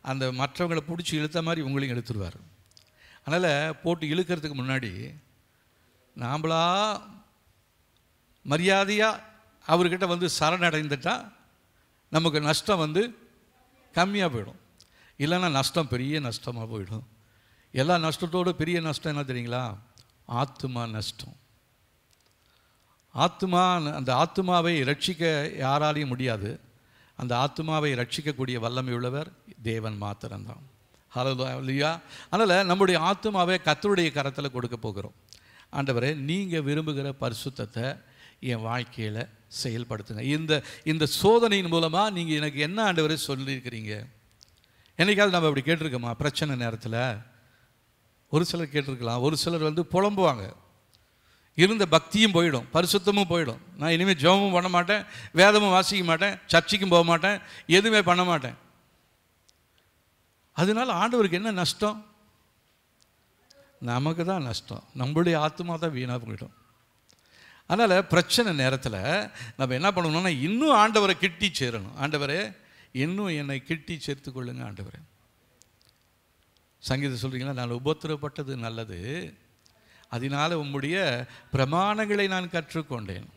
அந்த மற்றவங்களை பிடிச்சி இழுத்த மாதிரி உங்களையும் இழுத்துருவார். அதனால் போட்டு இழுக்கிறதுக்கு முன்னாடி நாம்ளா மரியாதையாக அவர்கிட்ட வந்து சரணடைந்துட்டால் நமக்கு நஷ்டம் வந்து கம்மியாக போயிடும். இல்லைன்னா நஷ்டம் பெரிய நஷ்டமாக போயிடும். எல்லா நஷ்டத்தோடு பெரிய நஷ்டம் என்ன தெரியுங்களா? ஆத்துமா நஷ்டம். அந்த ஆத்துமாவை ரட்சிக்க யாராலையும் முடியாது. அந்த ஆத்துமாவை ரட்சிக்கக்கூடிய வல்லமை உள்ளவர் தேவன் மாத்திரம்தான். ஹல்லேலூயா. அதனால் நம்முடைய ஆத்துமாவை கர்த்தருடைய கரத்தில் கொடுக்க போகிறோம். ஆண்டவரே, நீங்கள் விரும்புகிற பரிசுத்தத்தை என் வாழ்க்கையில் செயல்படுத்துங்க. இந்த சோதனையின் மூலமாக நீங்கள் எனக்கு என்ன ஆண்டவரே சொல்லியிருக்கிறீங்க? என்னைக்காவது நம்ம அப்படி கேட்டிருக்கோமா? பிரச்சனை நேரத்தில் ஒரு சிலர் கேட்டிருக்கலாம். ஒரு சிலர் வந்து புலம்புவாங்க, இருந்த பக்தியும் போயிடும், பரிசுத்தமும் போயிடும். நான் இனிமேல் ஜெபமும் பண்ண மாட்டேன், வேதமும் வாசிக்க மாட்டேன், சர்ச்சைக்கும் போக மாட்டேன், எதுவுமே பண்ண மாட்டேன். அதனால ஆண்டவருக்கு என்ன நஷ்டம்? நமக்கு தான் நஷ்டம். நம்மளுடைய ஆத்மா தான் வீணாக போயிடும். அதனால் பிரச்சனை நேரத்தில் நம்ம என்ன பண்ணணும்னா இன்னும் ஆண்டவரை கிட்டி சேரணும். ஆண்டவரே, இன்னும் என்னை கிட்டி சேர்த்து கொள்ளுங்க ஆண்டவரே. சங்கீதம் சொல்கிறீங்களா, நான் உபத்திரப்பட்டது நல்லது, அதனால் உம்முடைய பிரமாணங்களை நான் கற்றுக்கொண்டேன்.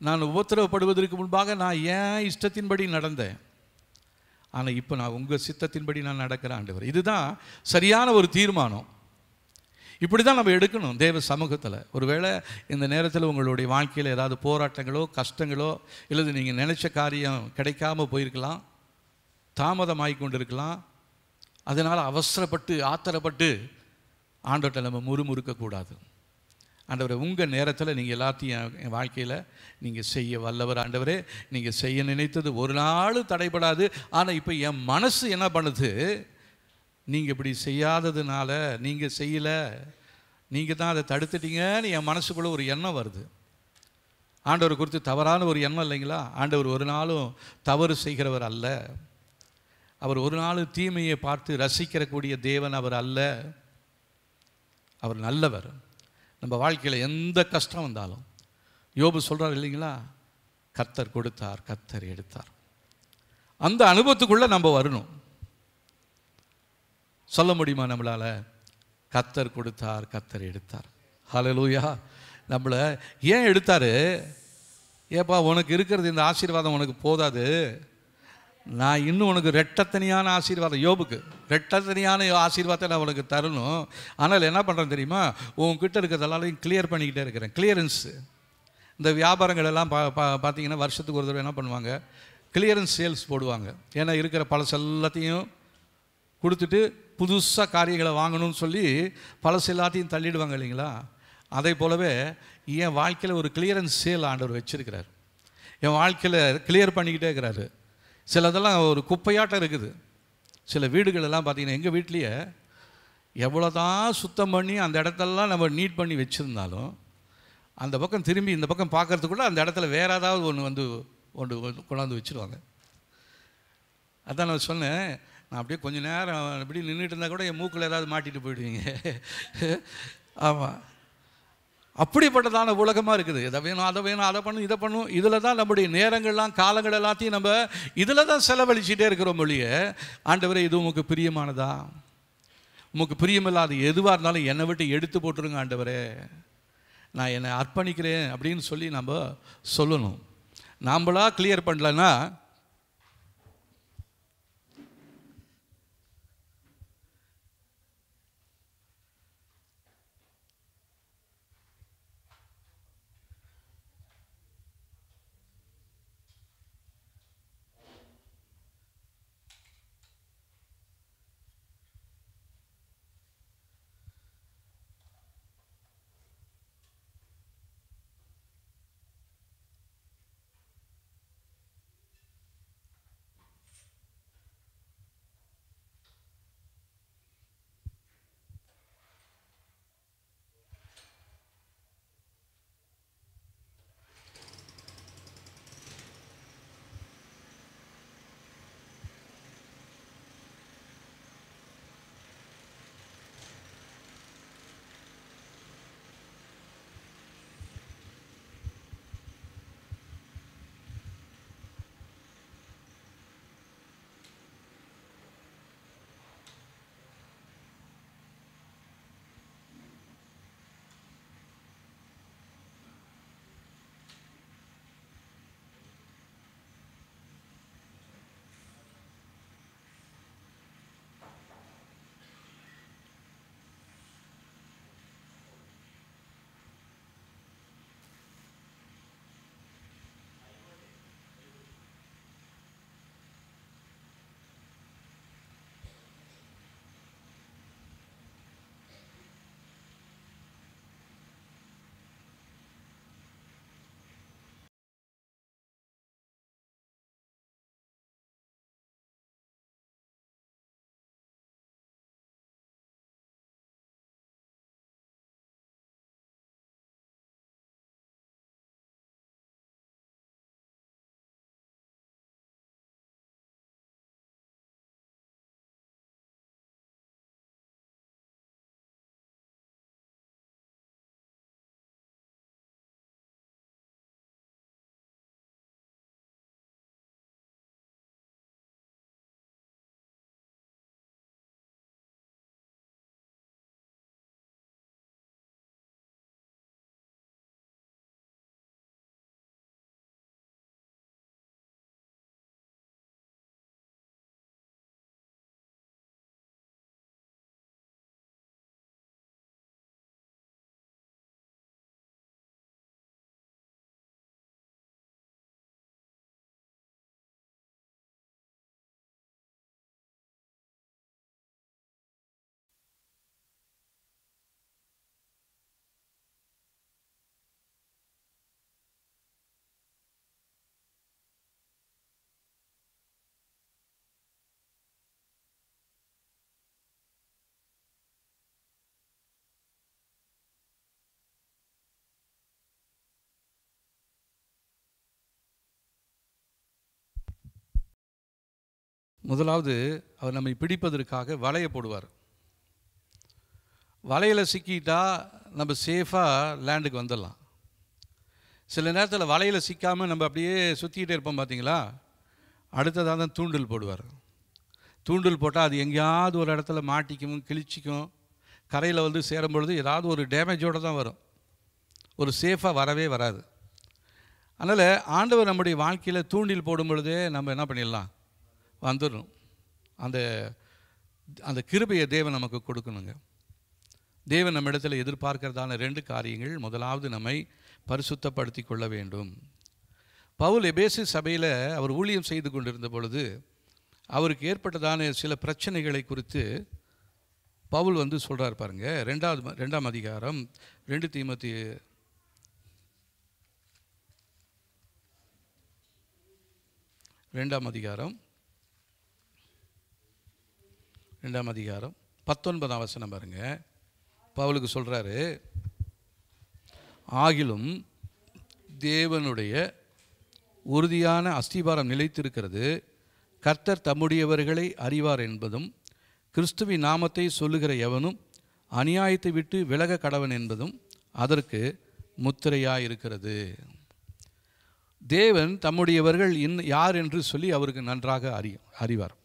நான் உபத்திரவப்படுவதற்கு முன்பாக நான் ஏன் இஷ்டத்தின்படி நடந்தேன், ஆனால் இப்போ நான் உங்கள் சித்தத்தின்படி நான் நடக்கிறேன் ஆண்டவர். இதுதான் சரியான ஒரு தீர்மானம். இப்படி தான் நம்ம எடுக்கணும் தேவ சமூகத்தில். ஒருவேளை இந்த நேரத்தில் உங்களுடைய வாழ்க்கையில் ஏதாவது போராட்டங்களோ கஷ்டங்களோ இல்லது நீங்கள் நினச்ச காரியம் கிடைக்காம போயிருக்கலாம், தாமதமாகி கொண்டு இருக்கலாம். அதனால் அவசரப்பட்டு ஆத்திரப்பட்டு ஆண்டவர்கிட்ட நம்ம முறுமுறுக்கக்கூடாது. ஆண்டவரே, உங்கள் நேரத்தில் நீங்கள் எல்லாத்தையும் என் வாழ்க்கையில் நீங்கள் செய்ய வல்லவர் ஆண்டவரே. நீங்கள் செய்ய நினைத்தது ஒரு நாள் தடைபடாது. ஆனால் இப்போ என் மனசு என்ன பண்ணுது, நீங்கள் இப்படி செய்யாததுனால, நீங்கள் செய்யலை, நீங்கள் தான் அதை தடுத்துட்டீங்கன்னு என் மனசுக்குள்ளே ஒரு எண்ணம் வருது. ஆண்டவர் குறித்து தவறான ஒரு எண்ணம் இல்லைங்களா? ஆண்டவர் ஒரு நாளும் தவறு செய்கிறவர் அல்ல. அவர் ஒரு நாளும் தீமையை பார்த்து ரசிக்கிறக்கூடிய தேவன் அவர் அல்ல. அவர் நல்லவர். நம்ம வாழ்க்கையில் எந்த கஷ்டம் வந்தாலும் யோபு சொல்கிறார் இல்லைங்களா, கர்த்தர் கொடுத்தார், கர்த்தர் எடுத்தார். அந்த அனுபவத்துக்குள்ளே நம்ம வரணும். சொல்ல முடியுமா நம்மளால்? கர்த்தர் கொடுத்தார், கர்த்தர் எடுத்தார். ஹல்லேலூயா. நம்மளை ஏன் எடுத்தார்? ஏப்பா உனக்கு இருக்கிறது இந்த ஆசீர்வாதம் உனக்கு போதாது, நான் இன்னும் உனக்கு ரெட்டத்தனியான ஆசீர்வாதம், யோபுக்கு ரெட்டத்தனியான ஆசீர்வாதத்தை நான் உனக்கு தரணும். ஆனால் என்ன பண்ணுறேன் தெரியுமா, உங்ககிட்ட இருக்கிறதெல்லாம் கிளியர் பண்ணிக்கிட்டே இருக்கிறேன். கிளியரன்ஸு. இந்த வியாபாரங்கள் எல்லாம் பார்த்தீங்கன்னா வருஷத்துக்கு ஒரு தடவை என்ன பண்ணுவாங்க, கிளியரன்ஸ் சேல்ஸ் போடுவாங்க. ஏன்னா இருக்கிற பழசு எல்லாத்தையும் கொடுத்துட்டு புதுசாக காரியங்களை வாங்கணும்னு சொல்லி பழசு எல்லாத்தையும் தள்ளிடுவாங்க இல்லைங்களா? அதே போலவே என் வாழ்க்கையில் ஒரு கிளியரன்ஸ் சேல் ஆண்டவர் வச்சுருக்கிறார். என் வாழ்க்கையில் கிளியர் பண்ணிக்கிட்டே இருக்கிறாரு. சிலதெல்லாம் ஒரு குப்பையாட்டம் இருக்குது. சில வீடுகளெல்லாம் பார்த்திங்கன்னா எங்கள் வீட்லேயே எவ்வளோ தான் சுத்தம் பண்ணி அந்த இடத்தெல்லாம் நம்ம நீட் பண்ணி வச்சுருந்தாலும் அந்த பக்கம் திரும்பி இந்த பக்கம் பார்க்குறதுக்குள்ள அந்த இடத்துல வேறு ஏதாவது ஒன்று கொண்டாந்து வச்சுருவாங்க. அதான் நான் சொன்னேன், நான் அப்படியே கொஞ்சம் நேரம் அப்படி நின்றுட்டு இருந்தால் கூட என் மூக்கில் ஏதாவது மாட்டிட்டு போயிடுவீங்க. ஆமாம், அப்படிப்பட்டதான உலகமாக இருக்குது. இதை வேணும், அதை வேணும், அதை பண்ணும், இதை பண்ணும். இதில் தான் நம்முடைய நேரங்கள்லாம் காலங்கள் எல்லாத்தையும் நம்ம இதில் தான் செலவழிச்சிட்டே இருக்கிறோம் மொழிய. ஆண்டவரே இது உமக்கு பிரியமானதா? உமக்கு பிரியமில்லாது எதுவாக இருந்தாலும் என்னை விட்டு எடுத்து போட்டுருங்க ஆண்டவரே, நான் என்னை அர்ப்பணிக்கிறேன் அப்படின்னு சொல்லி நம்ம சொல்லணும். நாம்பளா கிளியர் பண்ணலன்னா முதலாவது அவர் நம்மை பிடிப்பதற்காக வலையை போடுவார். வலையில் சிக்கிட்டா நம்ம சேஃபாக லேண்டுக்கு வந்துடலாம். சில நேரத்தில் வலையில் சிக்காமல் நம்ம அப்படியே சுற்றிக்கிட்டே இருப்போம் பார்த்தீங்களா. அடுத்ததாக தான் தூண்டில் போடுவார். தூண்டில் போட்டால் அது எங்கேயாவது ஒரு இடத்துல மாட்டிக்கும், கிழிச்சிக்கும். கரையில் வந்து சேரும்பொழுது ஏதாவது ஒரு டேமேஜோடு தான் வரும், ஒரு சேஃபாக வரவே வராது. அதனால் ஆண்டவர் நம்முடைய வாழ்க்கையில் தூண்டில் போடும் பொழுதே நம்ம என்ன பண்ணிடலாம், வந்துடணும். அந்த அந்த கிருபையை தேவன் நமக்கு கொடுக்கணுங்க. தேவன் நம்ம இடத்துல எதிர்பார்க்கிறதான 2 காரியங்கள். முதலாவது, நம்மை பரிசுத்தப்படுத்தி கொள்ள வேண்டும். பவுல் எபேசு சபையில் அவர் ஊழியம் செய்து கொண்டிருந்த பொழுது அவருக்கு ஏற்பட்டதான சில பிரச்சனைகளை குறித்து பவுல் வந்து சொல்கிறார் பாருங்க. 2ஆம் அதிகாரம் 2 தீமோத்தேயு 2ஆம் அதிகாரம் 19ஆம் வசனம் பாருங்க. பவுலுக்கு சொல்கிறாரு, ஆகிலும் தேவனுடைய உறுதியான அஸ்திபாரம் நிலைத்திருக்கிறது, கர்த்தர் தம்முடையவர்களை அறிவார் என்பதும், கிறிஸ்துவின் நாமத்தை சொல்லுகிற எவனும் அநியாயத்தை விட்டு விலக கடவன் என்பதும் அதற்கு முத்திரையாயிருக்கிறது. தேவன் தம்முடையவர்கள் யார் என்று சொல்லி அவருக்கு நன்றாக அறிவார்.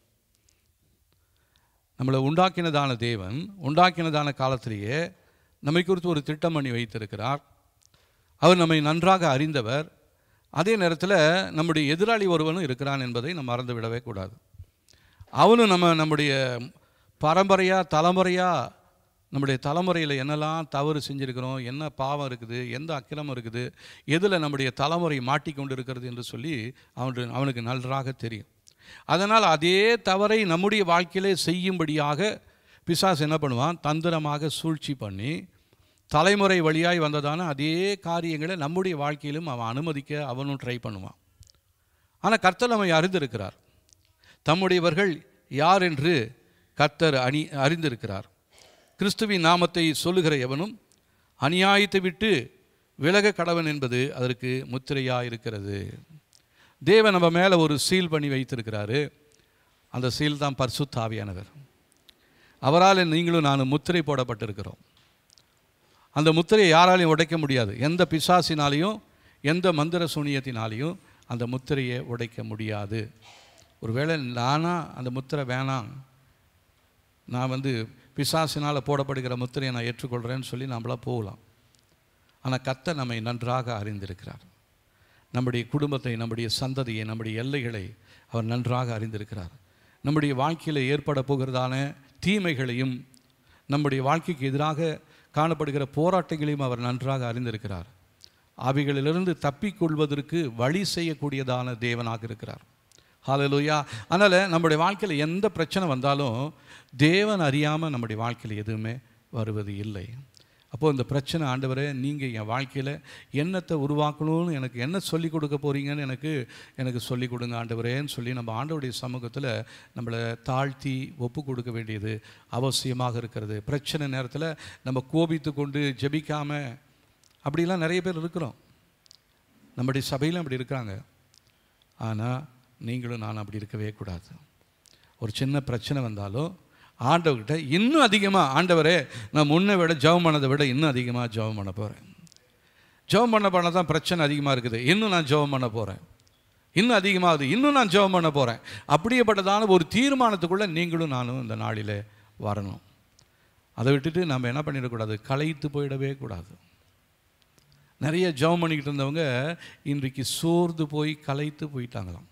நம்மளை உண்டாக்கினதான தேவன் உண்டாக்கினதான காலத்திலேயே நம்மை குறித்து ஒரு திட்டம் பண்ணி வைத்திருக்கிறார். அவர் நம்மை நன்றாக அறிந்தவர். அதே நேரத்தில் நம்முடைய எதிராளி ஒருவனும் இருக்கிறான் என்பதை நம்ம மறந்து விடவே கூடாது. அவனும் நம்முடைய தலைமுறையாக நம்முடைய தலைமுறையில் என்னெல்லாம் தவறு செஞ்சுருக்கிறோம், என்ன பாவம் இருக்குது, எந்த அக்கிரமம் இருக்குது, எதில் நம்முடைய தலைமுறை மாட்டிக்கொண்டு இருக்கிறது என்று சொல்லி அவனுக்கு நன்றாக தெரியும். அதனால் அதே தவறை நம்முடைய வாழ்க்கையிலே செய்யும்படியாக பிசாசு என்ன பண்ணுவான், தந்திரமாக சூழ்ச்சி பண்ணி தலைமுறை வழியாய் வந்ததான அதே காரியங்களை நம்முடைய வாழ்க்கையிலும் அவன் அனுமதிக்க அவனும் ட்ரை பண்ணுவான். ஆனால் கர்த்தர் நம்மை அறிந்திருக்கிறார். தம்முடையவர்கள் யார் என்று கர்த்தர் அறிந்திருக்கிறார். கிறிஸ்துவின் நாமத்தை சொல்லுகிற எவனும் அநியாயத்தை விட்டு விலக கடவன் என்பது அதற்கு முத்திரையாக இருக்கிறது. தேவன் நம்ம மேலே ஒரு சீல் பண்ணி வைத்திருக்கிறாரு. அந்த சீல் தான் பரிசுத்த ஆவியானவர். அவரால் நீங்களும் நான் முத்திரை போடப்பட்டிருக்கிறோம். அந்த முத்திரையை யாராலையும் உடைக்க முடியாது. எந்த பிசாசினாலையும் எந்த மந்திர சூனியத்தினாலையும் அந்த முத்திரையை உடைக்க முடியாது. ஒருவேளை அந்த முத்திரை வேணாம், நான் வந்து பிசாசினால் போடப்படுகிற முத்திரையை நான் ஏற்றுக்கொள்கிறேன்னு சொல்லி நம்மளாம் போகலாம். ஆனால் கர்த்தர் நம்மை நன்றாக அறிந்திருக்கிறார். நம்முடைய குடும்பத்தை, நம்முடைய சந்ததியை, நம்முடைய எல்லைகளை அவர் நன்றாக அறிந்திருக்கிறார். நம்முடைய வாழ்க்கையில் ஏற்பட போகிறதான தீமைகளையும் நம்முடைய வாழ்க்கைக்கு எதிராக காணப்படுகிற போராட்டங்களையும் அவர் நன்றாக அறிந்திருக்கிறார். அவைகளிலிருந்து தப்பிக்கொள்வதற்கு வழி செய்யக்கூடியதான தேவனாக இருக்கிறார். ஹல்லேலூயா. அதனால் நம்முடைய வாழ்க்கையில் எந்த பிரச்சனை வந்தாலும் தேவன் அறியாமல் நம்முடைய வாழ்க்கையில் எதுவுமே வருவது இல்லை. அப்போது இந்த பிரச்சனை, ஆண்டவரே நீங்கள் என் வாழ்க்கையில் என்னத்தை உருவாக்கணும்னு எனக்கு என்ன சொல்லிக் கொடுக்க போகிறீங்கன்னு எனக்கு சொல்லிக் கொடுங்க ஆண்டவரேன்னு சொல்லி நம்ம ஆண்டவருடைய சமூகத்தில் நம்மளை தாழ்த்தி ஒப்பு கொடுக்க வேண்டியது அவசியமாக இருக்கிறது. பிரச்சனை நேரத்தில் நம்ம கோபித்து கொண்டு ஜெபிக்காமல் அப்படிலாம் நிறைய பேர் இருக்கிறோம். நம்முடைய சபையிலும் அப்படி இருக்காங்க. ஆனால் நீங்களும் நான் அப்படி இருக்கவே கூடாது. ஒரு சின்ன பிரச்சனை வந்தாலும் ஆண்டவர்கிட்ட இன்னும் அதிகமாக, ஆண்டவரே நான் முன்னை விட ஜெபம் பண்ணதை விட இன்னும் அதிகமாக ஜெபம் பண்ண போகிறேன். ஜெபம் பண்ண தான் பிரச்சனை அதிகமாக இருக்குது, இன்னும் நான் ஜெபம் பண்ண போகிறேன், இன்னும் அதிகமாகுது, இன்னும் நான் ஜெபம் பண்ண போகிறேன். அப்படியேப்பட்டதான ஒரு தீர்மானத்துக்குள்ளே நீங்களும் நானும் இந்த நாளில் வரணும். அதை விட்டுட்டு நம்ம என்ன பண்ணிடக்கூடாது, களைத்து போயிடவே கூடாது. நிறைய ஜெபம் பண்ணிக்கிட்டு இருந்தவங்க இன்றைக்கு சோர்ந்து போய் களைத்து போயிட்டாங்களாம்.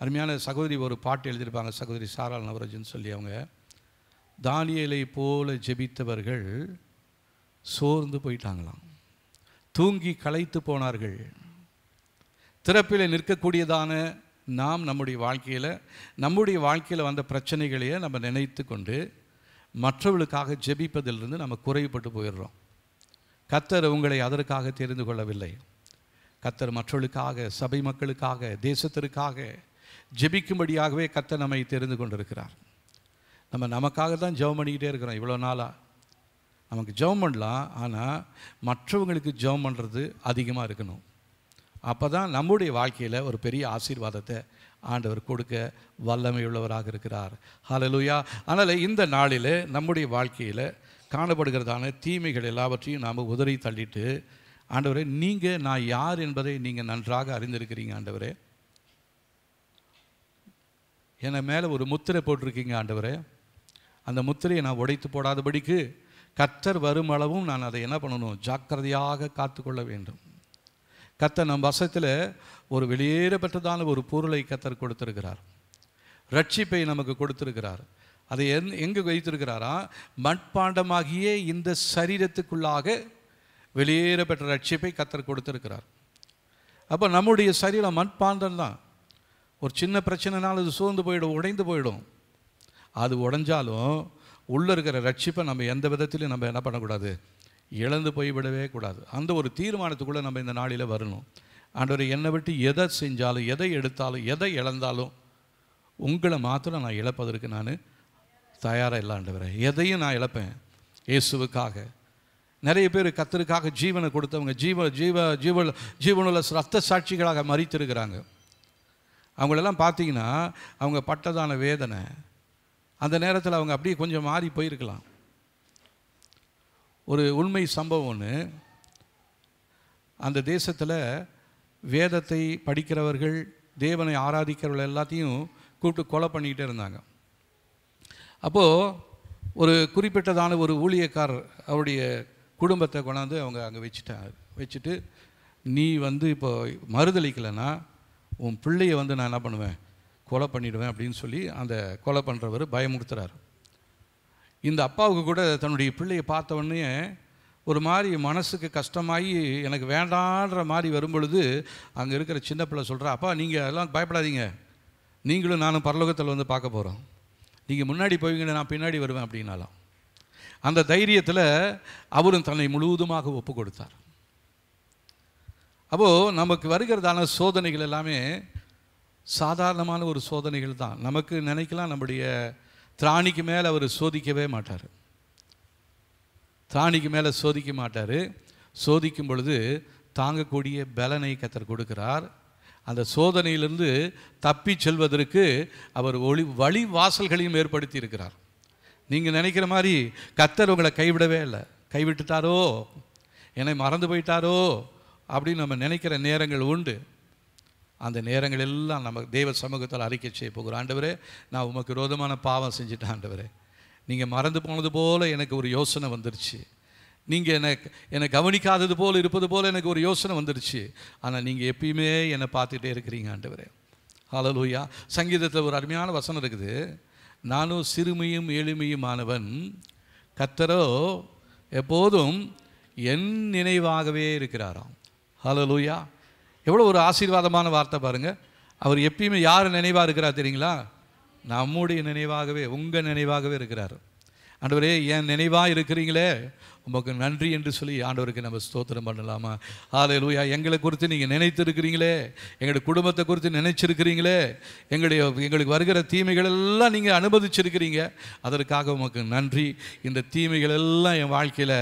அருமையான சகோதரி ஒரு பாட்டு எழுதியிருப்பாங்க, சகோதரி சாரால் நவரஜன் சொல்லி. அவங்க தானியேலை போல ஜெபித்தவர்கள் சோர்ந்து போயிட்டாங்களாம், தூங்கி களைத்து போனார்கள். திறப்பில் நிற்கக்கூடியதான நாம் நம்முடைய வாழ்க்கையில் வந்த பிரச்சனைகளையே நம்ம நினைத்து கொண்டு மற்றவர்களுக்காக ஜெபிப்பதிலிருந்து நம்ம குறைபட்டு போயிடுறோம். கர்த்தர் உங்களை அதற்காக தெரிந்து கொள்ளவில்லை. கர்த்தர் மற்றவர்களுக்காக, சபை மக்களுக்காக, தேசத்திற்காக ஜெபிக்கும்படியாகவே கர்த்தர் நம்மை தெரிந்து கொண்டிருக்கிறார். நமக்காக தான் ஜெபம் பண்ணிக்கிட்டே இருக்கிறோம் இவ்வளோ நாளாக. நமக்கு ஜெபம் பண்ணலாம், ஆனால் மற்றவங்களுக்கு ஜெபம் பண்ணுறது அதிகமாக இருக்கணும். அப்போ தான் நம்முடைய வாழ்க்கையில் ஒரு பெரிய ஆசீர்வாதத்தை ஆண்டவர் கொடுக்க வல்லமை உள்ளவராக இருக்கிறார். ஹல்லேலூயா. அதனால் இந்த நாளில் நம்முடைய வாழ்க்கையில் காணப்படுகிறதான தீமைகள் எல்லாவற்றையும் நாம் உதறி தள்ளிட்டு, ஆண்டவரே நீங்கள் நான் யார் என்பதை நீங்கள் நன்றாக அறிந்திருக்கிறீங்க ஆண்டவரே. என்னை மேலே ஒரு முத்திரை போட்டிருக்கீங்க ஆண்டவரே. அந்த முத்திரையை நான் உடைத்து போடாதபடிக்கு கர்த்தர் வரும் அளவும் நான் அதை என்ன பண்ணணும்? ஜாக்கிரதையாக காத்துக்கொள்ள வேண்டும். கர்த்தர் நம் வசத்தில் ஒரு வெளியேறப்பட்டதான ஒரு பொருளை கர்த்தர் கொடுத்திருக்கிறார். ரட்சிப்பை நமக்கு கொடுத்திருக்கிறார். அதை எங்கே வைத்திருக்கிறாரா? மட்பாண்டமாகிய இந்த சரீரத்துக்குள்ளாக வெளியேறப்பட்ட ரட்சிப்பை கர்த்தர் கொடுத்திருக்கிறார். அப்போ நம்முடைய சரீரம் மட்பாண்டம் தான். ஒரு சின்ன பிரச்சனைனாலும் அது சோர்ந்து போயிடும், உடைந்து போயிடும். அது உடைஞ்சாலும் உள்ளே இருக்கிற ரட்சிப்பை நம்ம எந்த விதத்திலையும் நம்ம என்ன பண்ணக்கூடாது? இழந்து போய்விடவே கூடாது. அந்த ஒரு தீர்மானத்துக்குள்ளே நம்ம இந்த நாளில் வரணும். ஆண்டவரை என்னை விட்டு எதை செஞ்சாலும், எதை எடுத்தாலும், எதை இழந்தாலும் உங்களை மாத்திரம் நான் இழப்பதற்கு நான் தயாராக இல்லை ஆண்டவரே. எதையும் நான் இழப்பேன் இயேசுவுக்காக. நிறைய பேர் கர்த்தருக்காக ஜீவனை கொடுத்தவங்க ஜீவனுள்ள ரத்த சாட்சிகளாக மரித்திருக்கிறாங்க. அவங்களெல்லாம் பார்த்தீங்கன்னா அவங்க பட்டதான வேதனை, அந்த நேரத்தில் அவங்க அப்படியே கொஞ்சம் மாறி போயிருக்கலாம். ஒரு உண்மை சம்பவம் ஒன்று. அந்த தேசத்தில் வேதத்தை படிக்கிறவர்கள், தேவனை ஆராதிக்கிறவர்கள் எல்லாத்தையும் கூப்பிட்டு கொலை பண்ணிக்கிட்டே இருந்தாங்க. அப்போது ஒரு குறிப்பிட்டதான ஒரு ஊழியக்காரர் அவருடைய குடும்பத்தை கொண்டாந்து அவங்க அங்கே வச்சுட்டு, நீ இப்போ மறுதளிக்கலைன்னா உன் பிள்ளையை நான் என்ன பண்ணுவேன்? கொலை பண்ணிவிடுவேன் அப்படின்னு சொல்லி அந்த கொலை பண்ணுறவர் பயமுறுத்துறார். இந்த அப்பாவுக்கு கூட தன்னுடைய பிள்ளையை பார்த்தவொடனே ஒரு மாதிரி மனசுக்கு கஷ்டமாகி எனக்கு வேண்டான்ற மாதிரி வரும்பொழுது அங்கே இருக்கிற சின்ன பிள்ளை சொல்கிறா, அப்பா நீங்கள் எல்லாம் பயப்படாதீங்க, நீங்களும் நானும் பரலோகத்தில் பார்க்க போகிறோம், நீங்கள் முன்னாடி போவீங்க, நான் பின்னாடி வருவேன் அப்படின்னாலாம். அந்த தைரியத்தில் அவரும் தன்னை முழுவதுமாக ஒப்பு கொடுத்தார். அப்போது நமக்கு வருகிறதான சோதனைகள் எல்லாமே சாதாரணமான ஒரு சோதனைகள் தான். நமக்கு நினைக்கலாம் நம்முடைய திராணிக்கு மேலே அவர் சோதிக்கவே மாட்டார். திராணிக்கு மேலே சோதிக்க மாட்டார். சோதிக்கும் பொழுது தாங்கக்கூடிய பலனை கர்த்தர் கொடுக்கிறார். அந்த சோதனையிலிருந்து தப்பி செல்வதற்கு அவர் வழி வாசல்களையும் ஏற்படுத்தி இருக்கிறார். நீங்கள் நினைக்கிற மாதிரி கர்த்தர் உங்களை கைவிடவே இல்லை. கைவிட்டுட்டாரோ, என்னை மறந்து போயிட்டாரோ அப்படின்னு நம்ம நினைக்கிற நேரங்கள் உண்டு. அந்த நேரங்கள் எல்லாம் நம்ம தேவ சமூகத்தால் அறிக்கை செய்ய போகிறோம். ஆண்டவரே, நான் உமக்கு விரோதமான பாவம் செஞ்சுட்டேன் ஆண்டவரே. நீங்கள் மறந்து போனது போல் எனக்கு ஒரு யோசனை வந்துருச்சு. நீங்கள் என்னை கவனிக்காதது போல் இருப்பது போல் எனக்கு ஒரு யோசனை வந்துருச்சு. ஆனால் நீங்கள் எப்பயுமே என்னை பார்த்துட்டே இருக்கிறீங்க ஆண்டவரே. ஹல்லேலூயா. சங்கீதத்தில் ஒரு அருமையான வசனம் இருக்குது. நானும் சிறுமியும் எளிமையுமானவன், கர்த்தரோ எப்போதும் என் நினைவாகவே இருக்கிறாராம். ஹல்லேலூயா. எவ்வளோ ஒரு ஆசீர்வாதமான வார்த்தை பாருங்கள். அவர் எப்பயுமே யார் நினைவாக இருக்கிறார் தெரியுங்களா? நம்முடைய நினைவாகவே, உங்கள் நினைவாகவே இருக்கிறார். ஆண்டவரே, என் நினைவாக இருக்கிறீங்களே, உமக்கு நன்றி என்று சொல்லி ஆண்டவருக்கு நம்ம ஸ்தோத்திரம் பண்ணலாமா? ஹல்லேலூயா. எங்களை குறித்து நீங்கள் நினைத்திருக்கிறீங்களே, எங்களுடைய குடும்பத்தை குறித்து நினைச்சிருக்கிறீங்களே, எங்களுக்கு வருகிற தீமைகள் எல்லாம் நீங்கள் அனுமதிச்சிருக்கிறீங்க, அதற்காக உமக்கு நன்றி. இந்த தீமைகள் எல்லாம் என் வாழ்க்கையில்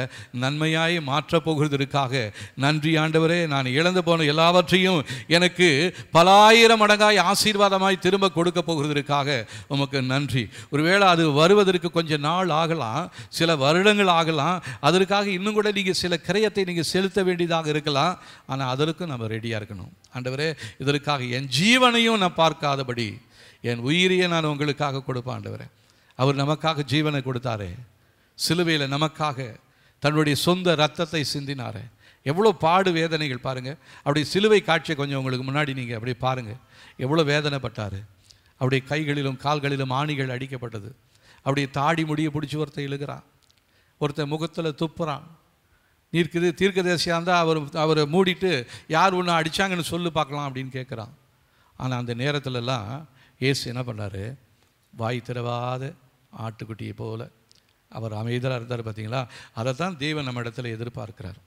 நன்மையாய் மாற்றப் போகிறதற்காக நன்றி ஆண்டவரே. நான் இழந்து போன எல்லாவற்றையும் எனக்கு பலாயிரம் மடங்காய் ஆசீர்வாதமாய் திரும்ப கொடுக்க போகிறதற்காக உமக்கு நன்றி. ஒருவேளை அது வருவதற்கு கொஞ்சம் நாள் ஆகலாம், சில வருடங்கள் ஆகலாம். அதற்காக இன்னும் கூட நீங்கள் சில கிரயத்தை நீங்கள் செலுத்த வேண்டியதாக இருக்கலாம். ஆனால் அதற்கும் நம்ம ரெடியாக இருக்கணும். ஆண்டவரே, இதற்காக என் ஜீவனையும் நான் பார்க்காதபடி என் உயிரையே நான் உங்களுக்காக கொடுப்பேன் ஆண்டவரே. அவர் நமக்காக ஜீவனை கொடுத்தாரே, சிலுவையில் நமக்காக தன்னுடைய சொந்த இரத்தத்தை சிந்தினாரே. எவ்வளோ பாடு வேதனைகள் பாருங்கள். அப்படி சிலுவை காட்சியை கொஞ்சம் உங்களுக்கு முன்னாடி நீங்கள் அப்படி பாருங்கள். எவ்வளோ வேதனைப்பட்டார். அவருடைய கைகளிலும் கால்களிலும் ஆணிகள் அடிக்கப்பட்டது. அப்படியே தாடி முடியை பிடிச்சி ஒருத்தர் இழுகிறான், ஒருத்தர் முகத்தில் துப்புறான். தீர்க்கதரிசியாக இருந்தால் அவரை மூடிட்டு யார் ஒன்று அடித்தாங்கன்னு சொல்லு பார்க்கலாம் அப்படின்னு கேட்குறான். ஆனால் அந்த நேரத்துலலாம் இயேசு என்ன பண்ணார்? வாய் திறவாத ஆட்டுக்குட்டியை போல அவர் அமைதியாக இருந்தார். பார்த்தீங்களா? அதை தான் தேவன் நம்ம இடத்துல எதிர்பார்க்கிறார்.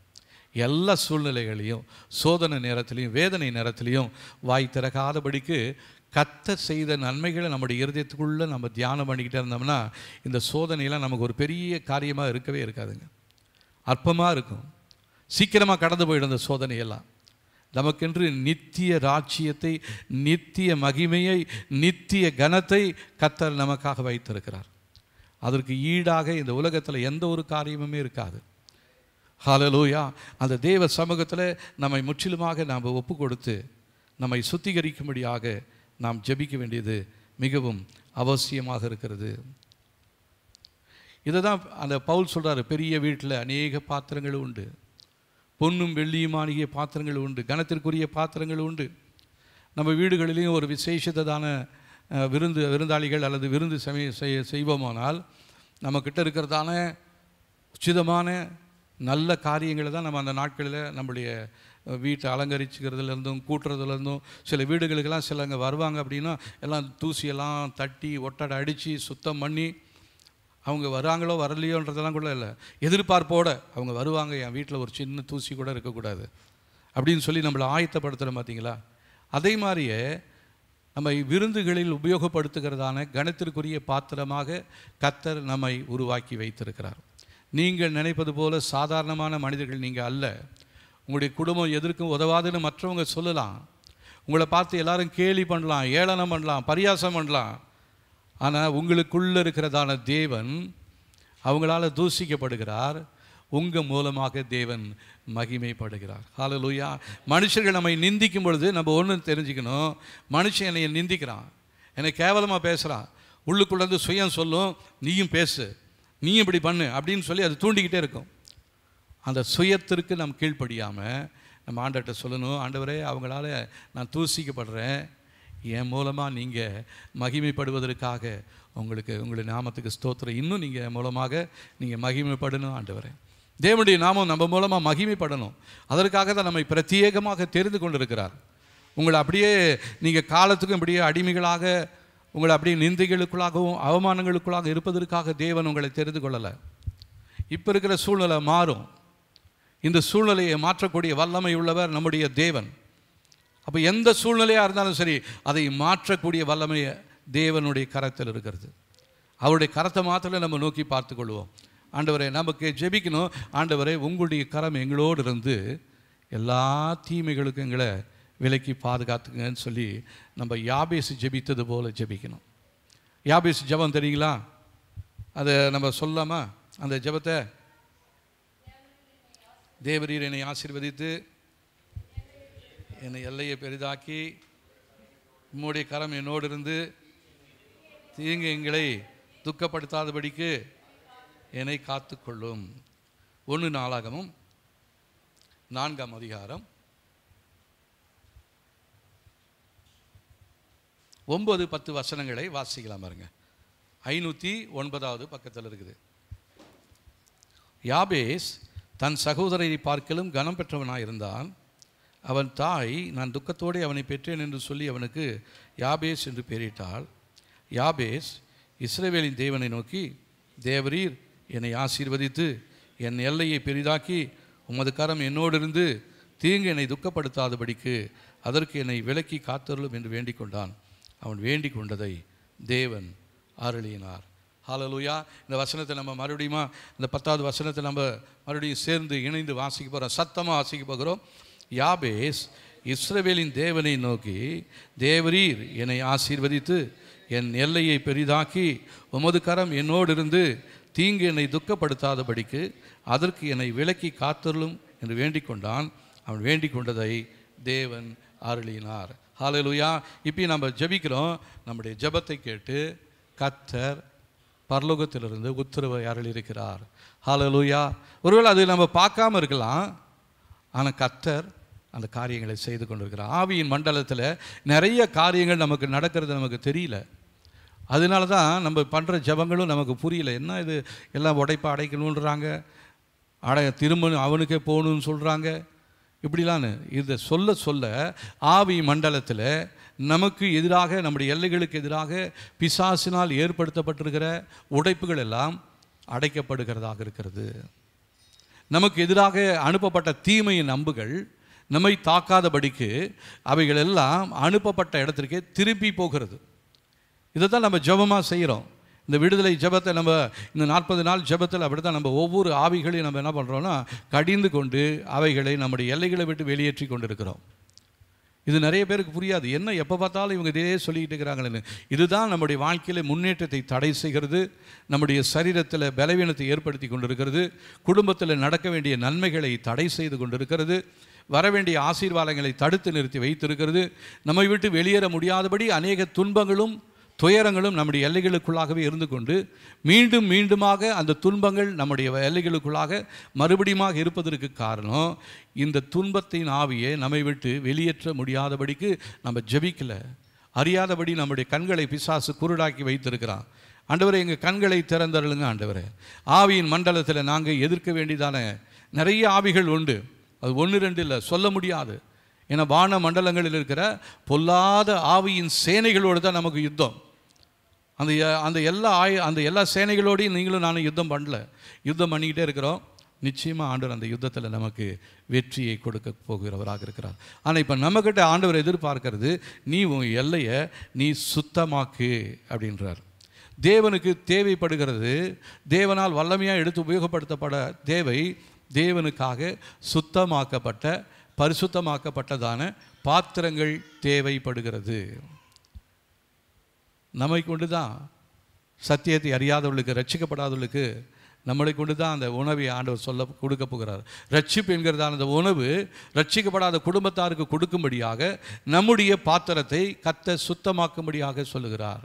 எல்லா சூழ்நிலைகளையும், சோதனை நேரத்திலையும், வேதனை நேரத்திலையும் வாய் திறக்காதபடிக்கு கர்த்தர் செய்த நன்மைகளை நம்முடைய இருதயத்துக்குள்ளே நம்ம தியானம் பண்ணிக்கிட்டே இருந்தோம்னா இந்த சோதனையெல்லாம் நமக்கு ஒரு பெரிய காரியமாக இருக்கவே இருக்காதுங்க. அற்பமாக இருக்கும். சீக்கிரமாக கடந்து போயிடும் இந்த சோதனையெல்லாம். நமக்கென்று நித்திய ராஜ்யத்தை, நித்திய மகிமையை, நித்திய கனத்தை கர்த்தர் நமக்காக வைத்திருக்கிறார். அதற்கு ஈடாக இந்த உலகத்தில் எந்த ஒரு காரியமுமே இருக்காது. ஹல்லேலூயா. அந்த தேவ சமூகத்தில் நம்மை முற்றிலுமாக நாம் ஒப்பு கொடுத்து நம்மை சுத்திகரிக்கும்படியாக நாம் ஜெபிக்க வேண்டியது மிகவும் அவசியமாக இருக்கிறது. இதை தான் அந்த பவுல் சொல்கிறார், பெரிய வீட்டில் அநேக பாத்திரங்கள் உண்டு, பொன்னும் வெள்ளியுமானிய பாத்திரங்கள் உண்டு, கனத்திற்குரிய பாத்திரங்கள் உண்டு. நம்ம வீடுகளிலையும் ஒரு விசேஷத்தான விருந்தாளிகள் அல்லது விருந்து செய்வோமானால் நம்மக்கிட்ட இருக்கிறதான உச்சிதமான நல்ல காரியங்களை தான் நம்ம அந்த நாட்களில் நம்முடைய வீட்டை அலங்கரிச்சுக்கிறதுலேருந்தும் கூட்டுறதுலேருந்தும், சில வீடுகளுக்கெல்லாம் சிலங்க வருவாங்க அப்படின்னா எல்லாம் தூசியெல்லாம் தட்டி ஒட்டடை அடித்து சுத்தம் பண்ணி, அவங்க வராங்களோ வரலையோன்றதெல்லாம் கூட இல்லை, எதிர்பார்ப்போட அவங்க வருவாங்க, என் வீட்டில் ஒரு சின்ன தூசி கூட இருக்கக்கூடாது அப்படின்னு சொல்லி நம்மளை ஆயத்தப்படுத்துகிறோம் பார்த்தீங்களா. அதே மாதிரியே நம்ம விருந்துகளில் உபயோகப்படுத்துகிறதான கனத்திற்குரிய பாத்திரமாக கர்த்தர் நம்மை உருவாக்கி வைத்திருக்கிறார். நீங்கள் நினைப்பது போல சாதாரணமான மனிதர்கள் நீங்கள் அல்ல. உங்களுடைய குடும்பம் எதற்கும் உதவாதுன்னு மற்றவங்க சொல்லலாம், உங்களை பார்த்து எல்லாரும் கேலி பண்ணலாம், ஏளனம் பண்ணலாம், பரியாசம் பண்ணலாம். ஆனால் உங்களுக்குள்ளே இருக்கிறதான தேவன் அவங்களால தூசிக்கப்படுகிறார், உங்கள் மூலமாக தேவன் மகிமைப்படுகிறார். ஹல்லேலூயா. மனுஷர்கள் நம்மை நிந்திக்கும் பொழுது நம்ம ஒன்று தெரிஞ்சுக்கணும், மனுஷன் என்னை நிந்திக்கிறான், என்னை கேவலமாக பேசுகிறான், உள்ளுக்குள்ளேருந்து சுயம் சொல்லும், நீயும் பேசு, நீயும் இப்படி பண்ணு அப்படின்னு சொல்லி அது தூண்டிக்கிட்டே இருக்கும். அந்த சுயத்திற்கு நாம் கீழ்ப்படியாமல் நம்ம ஆண்டவர்கிட்ட சொல்லணும், ஆண்டவரே அவங்களால நான் தூசிக்கப்படுறேன், என் மூலமாக நீங்கள் மகிமைப்படுவதற்காக உங்களுடைய நாமத்துக்கு ஸ்தோத்திரம், இன்னும் நீங்கள் என் மூலமாக நீங்கள் மகிமைப்படணும் ஆண்டவரே. தேவனுடைய நாமம் நம்ம மூலமாக மகிமைப்படணும். அதற்காக தான் நம்மை பிரத்யேகமாக தெரிந்து கொண்டிருக்கிறார். உங்களை அப்படியே நீங்கள் காலத்துக்கும் இப்படியே அடிமைகளாக, உங்களை அப்படியே நிந்தைகளுக்குள்ளாகவும் அவமானங்களுக்குள்ளாக இருப்பதற்காக தேவன் உங்களை தெரிந்து கொள்ளலை. இப்போ இருக்கிற சூழ்நிலை மாறும். இந்த சூழ்நிலையை மாற்றக்கூடிய வல்லமை உள்ளவர் நம்முடைய தேவன். அப்போ எந்த சூழ்நிலையாக இருந்தாலும் சரி, அதை மாற்றக்கூடிய வல்லமை தேவனுடைய கரத்தில் இருக்கிறது. அவருடைய கரத்தை மாத்திரம் நம்ம நோக்கி பார்த்து கொள்வோம். ஆண்டவரே, நமக்கு ஜெபிக்கணும், ஆண்டவரே உங்களுடைய கரம் எங்களோடு இருந்து எல்லா தீமைகளுக்கும் எங்களை விலக்கி பாதுகாத்துங்கன்னு சொல்லி நம்ம யாபேசு ஜெபித்தது போல் ஜெபிக்கணும். யாபேசு ஜெபம் தெரியுங்களா? அதை நம்ம சொல்லாமா? அந்த ஜெபத்தை, தேவரீர் என்னை ஆசீர்வதித்து என்னை எல்லையை பெரிதாக்கி உம்முடைய கரம் என்னோடு இருந்து தீங்கு எங்களை துக்கப்படுத்தாதபடிக்கு என்னை காத்துக்கொள்ளும். 1 நாளாகமும் 4ஆம் அதிகாரம் 9-10 வசனங்களை வாசிக்கலாம் பாருங்க. 509வது பக்கத்தில் இருக்குது. யாபேஸ் தன் சகோதரரை பார்க்கலும் கனம் பெற்றவனாயிருந்தான். அவன் தாய், நான் துக்கத்தோடு அவனை பெற்றேன் என்று சொல்லி அவனுக்கு யாபேஸ் என்று பெயரிட்டாள். யாபேஸ் இஸ்ரவேலின் தேவனை நோக்கி, தேவரீர் என்னை ஆசீர்வதித்து என் எல்லையை பெரிதாக்கி உமது கரம் என்னோடு இருந்து தீங்கு என்னை துக்கப்படுத்தாதபடிக்கு அதற்கு என்னை விலக்கி காத்தருளும் என்று வேண்டிக் கொண்டான். அவன் வேண்டிக் கொண்டதை தேவன் அருளினார். ஹல்லேலூயா. இந்த வசனத்தை நம்ம மறுபடியும், இந்த 10வது வசனத்தை நம்ம மறுபடியும் சேர்ந்து இணைந்து வாசிக்க போகிறோம், சத்தமாக வாசிக்க போகிறோம். யாபேஸ் இஸ்ரவேலின் தேவனை நோக்கி, தேவரீர் என்னை ஆசீர்வதித்து என் எல்லையை பெரிதாக்கி உமது கரம் என்னோடு இருந்து தீங்கு என்னை துக்கப்படுத்தாதபடிக்கு அதற்கு என்னை விலக்கி காத்தருளும் என்று வேண்டிக் கொண்டான். அவன் வேண்டிக் கொண்டதை தேவன் அருளினார். ஹல்லேலூயா. இப்போ நம்ம ஜெபிக்கிறோம். நம்முடைய ஜெபத்தை கேட்டு கர்த்தர் பரலோகத்திலிருந்து உத்தரவை அருளியிருக்கிறார். ஹல்லேலூயா. ஒருவேளை அது நம்ம பார்க்காம இருக்கலாம், ஆனால் கர்த்தர் அந்த காரியங்களை செய்து கொண்டிருக்கிறார். ஆவியின் மண்டலத்தில் நிறைய காரியங்கள் நமக்கு நடக்கிறது நமக்கு தெரியல. அதனால தான் நம்ம பண்ணுற ஜபங்களும் நமக்கு புரியல. என்ன இது எல்லாம் உடைப்பை அடைக்கணுன்றாங்க, திரும்ப அவனுக்கே போகணுன்னு சொல்கிறாங்க, இப்படிலான்னு இதை சொல்ல சொல்ல ஆவி மண்டலத்தில் நமக்கு எதிராக, நம்முடைய எல்லைகளுக்கு எதிராக பிசாசினால் ஏற்படுத்தப்பட்டிருக்கிற உடைப்புகள் எல்லாம் அடைக்கப்படுகிறதாக இருக்கிறது. நமக்கு எதிராக அனுப்பப்பட்ட தீமையின் அம்புகள் நம்மை தாக்காதபடிக்கு அவைகள் எல்லாம் அனுப்பப்பட்ட இடத்திற்கே திரும்பி போகிறது. இதை தான் நம்ம ஜெபமாக செய்கிறோம். இந்த விடுதலை ஜெபத்தை நம்ம இந்த 40 நாள் ஜெபத்தில் அப்படி தான் நம்ம ஒவ்வொரு ஆவிகளையும் நம்ம என்ன பண்ணுறோன்னா கடிந்து கொண்டு அவைகளை நம்முடைய எல்லைகளை விட்டு வெளியேற்றி கொண்டு இருக்கிறோம். இது நிறைய பேருக்கு புரியாது. என்ன எப்போ பார்த்தாலும் இவங்க இதே சொல்லிக்கிட்டு இருக்கிறாங்களேன்னு. இதுதான் நம்முடைய வாழ்க்கையில் முன்னேற்றத்தை தடை செய்கிறது, நம்முடைய சரீரத்தில் பலவீனத்தை ஏற்படுத்தி கொண்டிருக்கிறது, குடும்பத்தில் நடக்க வேண்டிய நன்மைகளை தடை செய்து கொண்டிருக்கிறது, வரவேண்டிய ஆசீர்வாதங்களை தடுத்து நிறுத்தி வைத்திருக்கிறது, நம்மை விட்டு வெளியேற முடியாதபடி அநேக துன்பங்களும் துயரங்களும் நம்முடைய எல்லைகளுக்குள்ளாகவே இருந்து கொண்டு மீண்டும் மீண்டுமாக அந்த துன்பங்கள் நம்முடைய எல்லைகளுக்குள்ளாக மறுபடியும் இருப்பதற்கு காரணம், இந்த துன்பத்தின் ஆவியை நம்மை விட்டு வெளியேற்ற முடியாதபடிக்கு நம்ம ஜெபிக்கல. அறியாதபடி நம்முடைய கண்களை பிசாசு குருடாக்கி வைத்திருக்கிறான். ஆண்டவரே, எங்கள் கண்களை திறந்தருளுங்க ஆண்டவரே. ஆவியின் மண்டலத்தில் நாங்கள் எதிர்க்க வேண்டியதான நிறைய ஆவிகள் உண்டு. அது 1-2 இல்லை, சொல்ல முடியாது. ஏன்னா வான மண்டலங்களில் இருக்கிற பொல்லாத ஆவியின் சேனைகளோடு தான் நமக்கு யுத்தம். அந்த எல்லா சேனைகளோடையும் நீங்களும் நானும் யுத்தம் பண்ணல, யுத்தம் பண்ணிக்கிட்டே இருக்கிறோம். நிச்சயமாக ஆண்டவர் அந்த யுத்தத்தில் நமக்கு வெற்றியை கொடுக்க போகிறவராக இருக்கிறார். ஆனால் இப்போ நம்மக்கிட்ட ஆண்டவர் எதிர்பார்க்கிறது, நீ உன் எல்லையை நீ சுத்தமாக்கு அப்படின்றார். தேவனுக்கு தேவைப்படுகிறது, தேவனால் வல்லமையாக எடுத்து உபயோகப்படுத்தப்பட தேவை, தேவனுக்காக சுத்தமாக்கப்பட்ட பரிசுத்தமாக்கப்பட்டதான பாத்திரங்கள் தேவைப்படுகிறது. நம்மை கொண்டு தான் சத்தியத்தை அறியாதவர்களுக்கு, ரட்சிக்கப்படாதவர்களுக்கு நம்மளை கொண்டு தான் அந்த உணவை ஆண்டவர் கொடுக்க போகிறார். ரட்சிப்பு என்கிறதான அந்த உணவு ரட்சிக்கப்படாத குடும்பத்தாருக்கு கொடுக்கும்படியாக நம்முடைய பாத்திரத்தை கர்த்தர் சுத்தமாக்கும்படியாக சொல்லுகிறார்.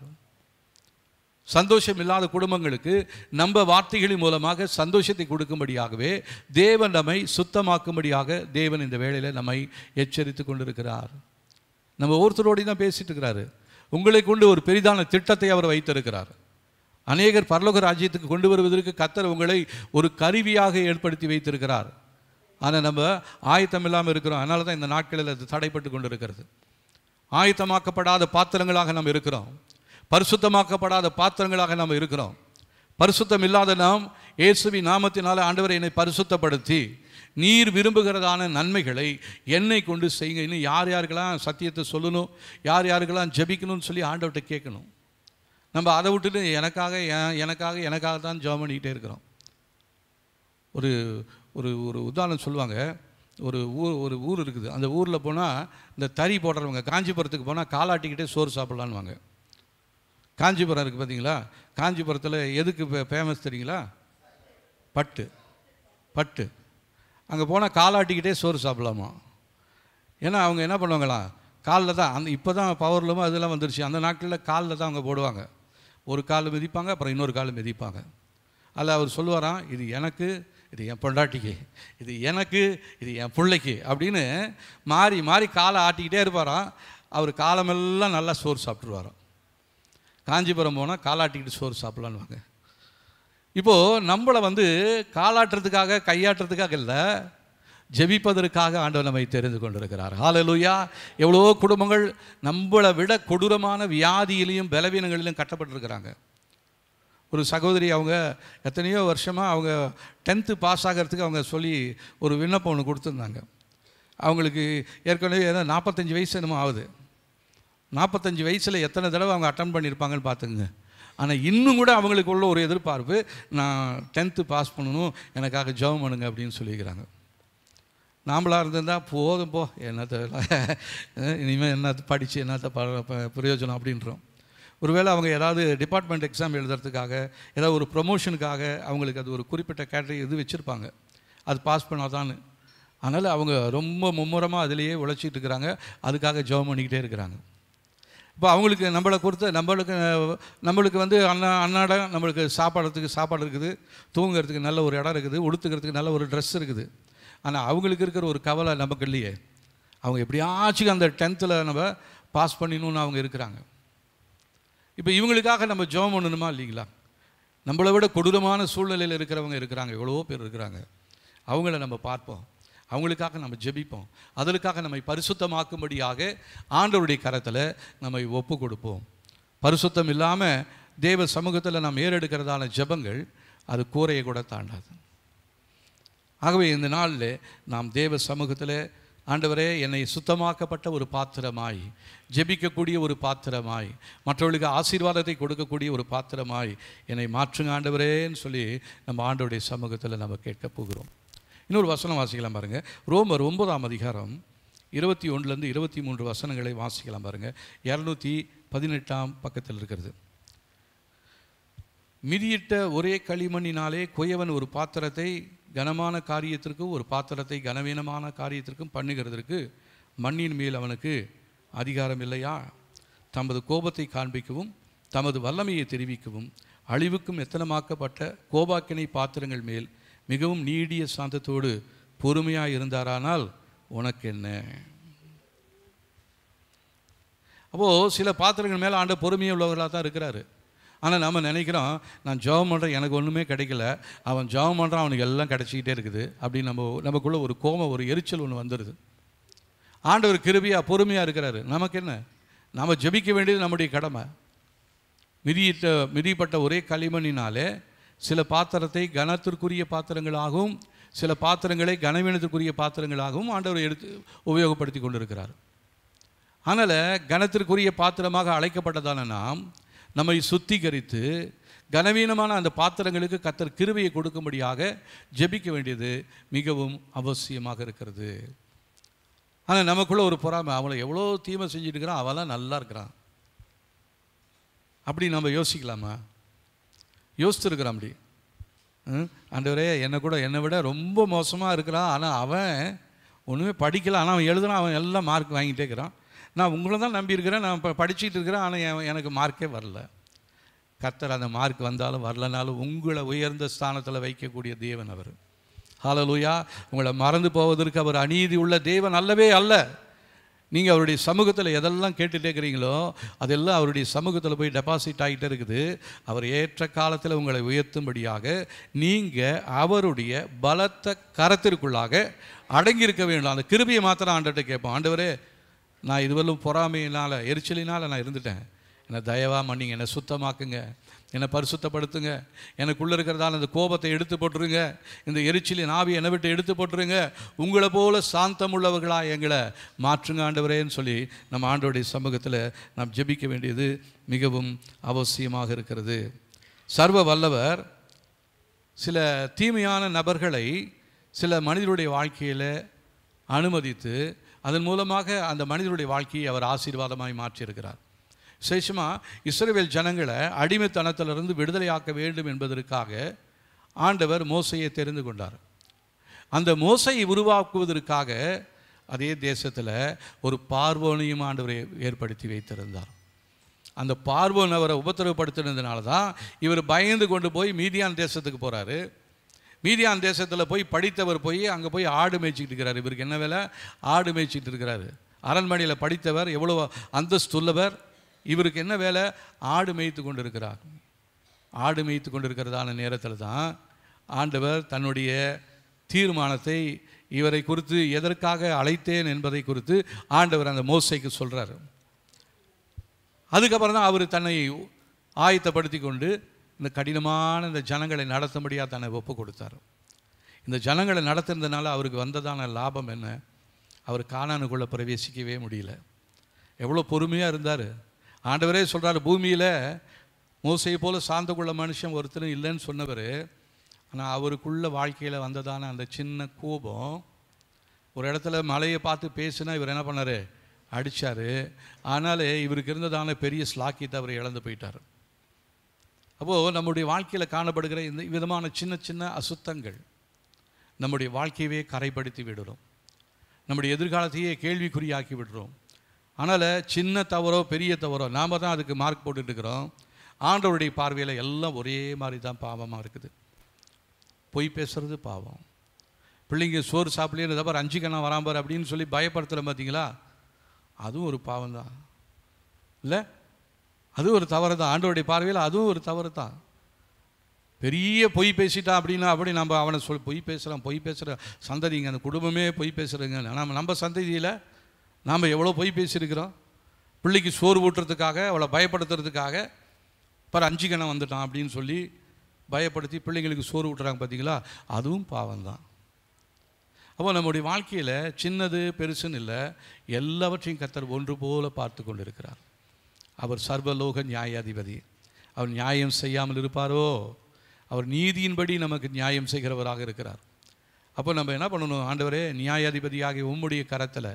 சந்தோஷம் இல்லாத குடும்பங்களுக்கு நம்ம வார்த்தைகளின் மூலமாக சந்தோஷத்தை கொடுக்கும்படியாகவே தேவன் நம்மை சுத்தமாக்கும்படியாக தேவன் இந்த வேளையில் நம்மை எச்சரித்து கொண்டிருக்கிறார். நம்ம ஒருத்தரோடு தான் பேசிட்டு இருக்கிறாரு. உங்களை கொண்டு ஒரு பெரிதான திட்டத்தை அவர் வைத்திருக்கிறார். அநேகர் பரலோக ராஜ்யத்துக்கு கொண்டு வருவதற்கு கர்த்தர் உங்களை ஒரு கருவியாக ஏற்படுத்தி வைத்திருக்கிறார். ஆனால் நம்ம ஆயத்தம் இல்லாமல் இருக்கிறோம். அதனால தான் இந்த நாட்களில் அது தடைப்பட்டு கொண்டு இருக்கிறது. ஆயத்தமாக்கப்படாத பாத்திரங்களாக நாம் இருக்கிறோம், பரிசுத்தமாக்கப்படாத பாத்திரங்களாக நாம் இருக்கிறோம். பரிசுத்தம் இல்லாத நாம் இயேசுவின் நாமத்தினால ஆண்டவரை என்னை பரிசுத்தப்படுத்தி நீர் விரும்புகிறதான நன்மைகளை என்னை கொண்டு செய்யுங்க. இன்னும் யார் யாருக்கெல்லாம் சத்தியத்தை சொல்லணும், யார் யாருக்கெல்லாம் ஜெபிக்கணும்னு சொல்லி ஆண்டவர்கிட்ட கேட்கணும். நம்ம அதை விட்டுட்டு எனக்காக தான் ஜெபம் பண்ணிக்கிட்டே இருக்கிறோம். ஒரு ஒரு ஒரு உதாரணம் சொல்லுவாங்க. ஒரு ஊர் இருக்குது. அந்த ஊரில் போனால் இந்த தறி போடுறவங்க காஞ்சிபுரத்துக்கு போனால் காலாட்டிக்கிட்டே சோறு சாப்பிட்லான்னுவாங்க. காஞ்சிபுரம் இருக்குது பார்த்தீங்களா? காஞ்சிபுரத்தில் எதுக்கு ஃபேமஸ் தெரியுங்களா? பட்டு. அங்கே போனால் காலாட்டிக்கிட்டே சோறு சாப்பிடலாமா? ஏன்னா அவங்க என்ன பண்ணுவாங்களா, காலில் தான் இப்போ தான் பவர்லூமோ அதெல்லாம் வந்துருச்சு. அந்த நாட்களில் காலில் தான் அவங்க போடுவாங்க. ஒரு கால் மிதிப்பாங்க, அப்புறம் இன்னொரு கால் மிதிப்பாங்க. அதில் அவர் சொல்லுவாராம், இது எனக்கு, இது என் பொண்டாட்டிக்கு, இது எனக்கு, இது என் பிள்ளைக்கு அப்படின்னு மாறி மாறி காலை ஆட்டிக்கிட்டே இருப்பாராம். அவர் காலமெல்லாம் நல்லா சோறு சாப்பிட்ருவாராம். காஞ்சிபுரம் போனால் காலாட்டிக்கிட்டு சோறு சாப்பிட்லான்னுவாங்க. இப்போது நம்மளை காலாட்டுறதுக்காக கையாட்டுறதுக்காக இல்லை, ஜெபிப்பதற்காக ஆண்டவர் நம்மை தெரிந்து கொண்டிருக்கிறார். ஹல்லேலூயா. எவ்வளோ குடும்பங்கள் நம்மளை விட கொடூரமான வியாதியிலையும் பலவீனங்களிலும் கட்டப்பட்டிருக்கிறாங்க. ஒரு சகோதரி, அவங்க எத்தனையோ வருஷமாக அவங்க 10th பாஸ் ஆகிறதுக்கு அவங்க சொல்லி ஒரு விண்ணப்பம் ஒன்று கொடுத்துருந்தாங்க. அவங்களுக்கு ஏற்கனவே 45 வயசு என்னமோ ஆகுது. 45 வயசில் எத்தனை தடவை அவங்க அட்டன் பண்ணியிருப்பாங்கன்னு பார்த்துங்க. ஆனால் இன்னும் கூட அவங்களுக்கு உள்ள ஒரு எதிர்பார்ப்பு, நான் 10th பாஸ் பண்ணணும், எனக்காக ஜெபம் பண்ணுங்க அப்படின்னு சொல்லிக்கிறாங்க. நாமளாக இருந்திருந்தால் போதும் போ, என்னத்தை இனிமேல் என்னத்தை படித்து என்னத்தை பிரயோஜனம் அப்படின்றோம். ஒருவேளை அவங்க ஏதாவது டிபார்ட்மெண்ட் எக்ஸாம் எழுதுறதுக்காக, ஏதாவது ஒரு ப்ரொமோஷனுக்காக அவங்களுக்கு அது ஒரு குறிப்பிட்ட கேட்டகரி இது வச்சுருப்பாங்க, அது பாஸ் பண்ணாதான்னு. அதனால் அவங்க ரொம்ப மும்முரமாக அதிலேயே உழைச்சிட்டு இருக்கிறாங்க, அதுக்காக ஜெபம் பண்ணிக்கிட்டே இருக்கிறாங்க. இப்போ அவங்களுக்கு நம்மளுக்கு அன்னாடம் நம்மளுக்கு சாப்பாடு இருக்குது, தூங்குறதுக்கு நல்ல ஒரு இடம் இருக்குது, உடுத்துக்கிறதுக்கு நல்ல ஒரு ட்ரெஸ் இருக்குது. ஆனால் அவங்களுக்கு இருக்கிற ஒரு கவலை நமக்கு இல்லையே. அவங்க எப்படியாச்சும் அந்த 10th நம்ம பாஸ் பண்ணிடணும்னு அவங்க இருக்கிறாங்க. இப்போ இவங்களுக்காக நம்ம ஜெபம் பண்ணணுமா இல்லைங்களா? நம்மளை விட கொடூரமான சூழ்நிலையில் இருக்கிறவங்க இருக்கிறாங்க, எவ்வளோ பேர் இருக்கிறாங்க. அவங்கள நம்ம பார்ப்போம், அவங்களுக்காக நம்ம ஜெபிப்போம், அதற்காக நம்மை பரிசுத்தமாக்கும்படியாக ஆண்டவருடைய கரத்தில் நம்மை ஒப்பு கொடுப்போம். பரிசுத்தம் இல்லாமல் தேவ சமூகத்தில் நாம் ஏறெடுக்கிறதான ஜெபங்கள் அது கூரையை கூட தாண்டாது. ஆகவே இந்த நாளில் நாம் தேவ சமூகத்தில், ஆண்டவரே என்னை சுத்தமாக்கப்பட்ட ஒரு பாத்திரமாய், ஜெபிக்கக்கூடிய ஒரு பாத்திரமாய், மற்றவர்களுக்கு ஆசீர்வாதத்தை கொடுக்கக்கூடிய ஒரு பாத்திரமாய் என்னை மாற்றுங்க ஆண்டவரேன்னு சொல்லி நம்ம ஆண்டவருடைய சமூகத்தில் நம்ம கேட்க போகிறோம். இன்னொரு வசனம் வாசிக்கலாம் பாருங்கள். ரோமர் 9ஆம் அதிகாரம் 21 23 வசனங்களை வாசிக்கலாம் பாருங்கள். 218 பக்கத்தில் இருக்கிறது. மிதியிட்ட ஒரே களிமண்ணினாலே குயவன் ஒரு பாத்திரத்தை கனமான காரியத்திற்கும் ஒரு பாத்திரத்தை கனவீனமான காரியத்திற்கும் பண்ணுகிறதற்கு மண்ணின் மேல் அவனுக்கு அதிகாரம் இல்லையா? தமது கோபத்தை காண்பிக்கவும் தமது வல்லமையை தெரிவிக்கவும் அழிவுக்கும் எத்தனமாக்கப்பட்ட கோபாக்கினை பாத்திரங்கள் மேல் மிகவும் நீடிய சாந்தத்தோடு பொறுமையாக இருந்தாரானால் உனக்கு என்ன? அப்போது சில பாத்திரங்கள் மேலே ஆண்ட பொறுமையாக உள்ளவர்களாக தான் இருக்கிறாரு. ஆனால் நம்ம நினைக்கிறோம், நான் ஜெபம் பண்ணுறேன், எனக்கு ஒன்றுமே கிடைக்கல, அவன் ஜெபம் பண்ணுறான், அவனுக்கு எல்லாம் கிடைச்சிக்கிட்டே இருக்குது அப்படின்னு நமக்குள்ளே ஒரு கோபம், ஒரு எரிச்சல் ஒன்று வந்துடுது. ஆண்டவர் கிருபையாக பொறுமையாக இருக்கிறாரு. நமக்கு என்ன? நாம் ஜெபிக்க வேண்டியது நம்முடைய கடமை. மிதிப்பட்ட ஒரே களிமண்ணினாலே சில பாத்திரத்தை கனத்திற்குரிய பாத்திரங்களாகவும் சில பாத்திரங்களை கனவீனத்திற்குரிய பாத்திரங்களாகவும் ஆண்டவர் எடுத்து உபயோகப்படுத்தி கொண்டிருக்கிறார். அதனால் கனத்திற்குரிய பாத்திரமாக அழைக்கப்பட்டதான நாம் நம்மை சுத்திகரித்து கனவீனமான அந்த பாத்திரங்களுக்கு கர்த்தர் கிருபையை கொடுக்கும்படியாக ஜெபிக்க வேண்டியது மிகவும் அவசியமாக இருக்கிறது. ஆனால் நமக்குள்ளே ஒரு பொறாமை, அவளை எவ்வளோ தீமை செஞ்சுட்டு இருக்கிறான், அவெல்லாம் நல்லா இருக்கிறான் அப்படி நம்ம யோசிக்கலாமா? யோசித்துருக்குறான் அப்படி. ஆண்டவரே, என்னை விட ரொம்ப மோசமாக இருக்கிறான், ஆனால் அவன் ஒன்றுமே படிக்கல, ஆனால் அவன் எழுதுனா அவன் எல்லாம் மார்க் வாங்கிட்டே இருக்கிறான். நான் உங்களை தான் நம்பியிருக்கிறேன், நான் இப்போ படிச்சுட்டு இருக்கிறேன், ஆனால் எனக்கு மார்க்கே வரல. கர்த்தர் அந்த மார்க் வந்தாலும் வரலனாலும் உங்களை உயர்ந்த ஸ்தானத்தில் வைக்கக்கூடிய தேவன் அவர். ஹல்லேலூயா. உங்களை மறந்து போவதற்கு அவர் அநீதி உள்ள தேவன் அல்லவே அல்ல. நீங்கள் அவருடைய சமூகத்தில் எதெல்லாம் கேட்டுகிட்டே இருக்கிறீங்களோ அதெல்லாம் அவருடைய சமூகத்தில் போய் டெபாசிட் ஆகிட்டே இருக்குது. அவர் ஏற்ற காலத்தில் உங்களை உயர்த்தும்படியாக நீங்கள் அவருடைய பலத்த கரத்திற்குள்ளாக அடங்கியிருக்க வேண்டும். அந்த கிருபையை மாத்திரம் ஆண்டவர்கிட்ட கேட்போம். ஆண்டவரே, நான் இதுவரையும் பொறாமையினால் எரிச்சலினால் நான் இருந்துட்டேன், என்னை தயவாக மன்னிங்க, என்னை சுத்தமாக்குங்க, என்னை பரிசுத்தப்படுத்துங்க, எனக்குள்ளே இருக்கிறதால அந்த கோபத்தை எடுத்து போட்டுருங்க, இந்த எரிச்சலின் ஆவி என்னை விட்டு எடுத்து போட்டுருங்க, உங்களை போல சாந்தம் உள்ளவர்களாக எங்களை மாற்றுங்க ஆண்டவரேன்னு சொல்லி நம்ம ஆண்டவருடைய சமூகத்தில் நாம் ஜெபிக்க வேண்டியது மிகவும் அவசியமாக இருக்கிறது. சர்வ வல்லவர் சில தீமையான நபர்களை சில மனிதனுடைய வாழ்க்கையில் அனுமதித்து அதன் மூலமாக அந்த மனிதனுடைய வாழ்க்கையை அவர் ஆசீர்வாதமாய் மாற்றியிருக்கிறார். விசேஷமாக இஸ்ரவேல் ஜனங்களை அடிமைத்தனத்திலிருந்து விடுதலையாக்க வேண்டும் என்பதற்காக ஆண்டவர் மோசையை தெரிந்து கொண்டார். அந்த மோசையை உருவாக்குவதற்காக அதே தேசத்தில் ஒரு பார்வோனையும் ஆண்டவரை ஏற்படுத்தி வைத்திருந்தார். அந்த பார்வோன் அவரை உபத்திரவப்படுத்தினதுனால தான் இவர் பயந்து கொண்டு போய் மீதியான் தேசத்துக்கு போகிறாரு. மீதியான் தேசத்தில் போய் படித்தவர் போய் அங்கே போய் ஆடு மேய்ச்சிக்கிட்டு இருக்கிறார். இவருக்கு என்ன வேலை? ஆடு மேய்ச்சிக்கிட்டு இருக்கிறாரு. அரண்மனையில் படித்தவர், எவ்வளோ அந்தஸ்துள்ளவர், இவருக்கு என்ன வேலை? ஆடு மேய்த்து கொண்டு இருக்கிறார். ஆடு மேய்த்து கொண்டு இருக்கிறதான நேரத்தில் தான் ஆண்டவர் தன்னுடைய தீர்மானத்தை இவரை குறித்து எதற்காக அழைத்தேன் என்பதை குறித்து ஆண்டவர் அந்த மோசைக்கு சொல்கிறார். அதுக்கப்புறம் தான் அவர் தன்னை ஆயத்தப்படுத்தி கொண்டு இந்த கடினமான இந்த ஜனங்களை நடத்தும்படியாக தன்னை ஒப்பு கொடுத்தார். இந்த ஜனங்களை நடத்துறதுனால அவருக்கு வந்ததான லாபம் என்ன? அவர் கானானுக்குள்ளே பிரவேசிக்கவே முடியல. எவ்வளோ பொறுமையாக இருந்தார். ஆண்டவரே சொல்கிறார், பூமியில் மோசையை போல சாந்தக்குள்ள மனுஷன் ஒருத்தரும் இல்லைன்னு சொன்னவர். ஆனால் அவருக்குள்ள வாழ்க்கையில் வந்ததான அந்த சின்ன கோபம், ஒரு இடத்துல மலையை பார்த்து பேசுனா இவர் என்ன பண்ணார்? அடித்தார். ஆனாலே இவருக்கு இருந்ததான பெரிய ஸ்லாக்கியத்தை அவர் இழந்து போயிட்டார். அப்போது நம்முடைய வாழ்க்கையில் காணப்படுகிற இந்த விதமான சின்ன சின்ன அசுத்தங்கள் நம்முடைய வாழ்க்கையவே கரைப்படுத்தி விடுறோம், நம்முடைய எதிர்காலத்தையே கேள்விக்குறியாக்கி விடுறோம். அதனால் சின்ன தவறோ பெரிய தவறோ நாம் தான் அதுக்கு மார்க் போட்டுட்டுருக்கிறோம். ஆண்டவருடைய பார்வையில் எல்லாம் ஒரே மாதிரி தான் பாவமாக இருக்குது. பொய் பேசுகிறது பாவம். பிள்ளைங்க சோறு சாப்பிடலையே தவிர 5 கணம் வராம்பார் அப்படின்னு சொல்லி பயப்படுத்துகிறோம் பார்த்தீங்களா? அதுவும் ஒரு பாவம் தான் இல்லை? அதுவும் ஒரு தவறு தான். ஆண்டவருடைய பார்வையில் அதுவும் ஒரு தவறு தான். பெரிய பொய் பேசிட்டான் அப்படின்னா அப்படி நம்ம அவனை பொய் பேசுகிற சந்ததிங்க, அந்த குடும்பமே பொய் பேசுகிறேங்க. நம்ம சந்ததியில் நாம் எவ்வளோ பொய் பேசியிருக்கிறோம். பிள்ளைக்கு சோறு ஊட்டுறதுக்காக, அவளை பயப்படுத்துறதுக்காக, பாரு 5 கணம் வந்துட்டான் அப்படின்னு சொல்லி பயப்படுத்தி பிள்ளைங்களுக்கு சோறு ஊட்டுறாங்க பார்த்தீங்களா? அதுவும் பாவம்தான். அப்போ நம்முடைய வாழ்க்கையில் சின்னது பெருசுன்னு இல்லை, எல்லாவற்றையும் கர்த்தர் ஒன்று போல பார்த்து கொண்டு இருக்கிறார். அவர் சர்வலோக நியாயாதிபதி. அவர் நியாயம் செய்யாமல் இருப்பாரோ? அவர் நீதியின்படி நமக்கு நியாயம் செய்கிறவராக இருக்கிறார். அப்போ நம்ம என்ன பண்ணணும்? ஆண்டவரே, நியாயாதிபதியாகிய உம்முடைய கரத்தில்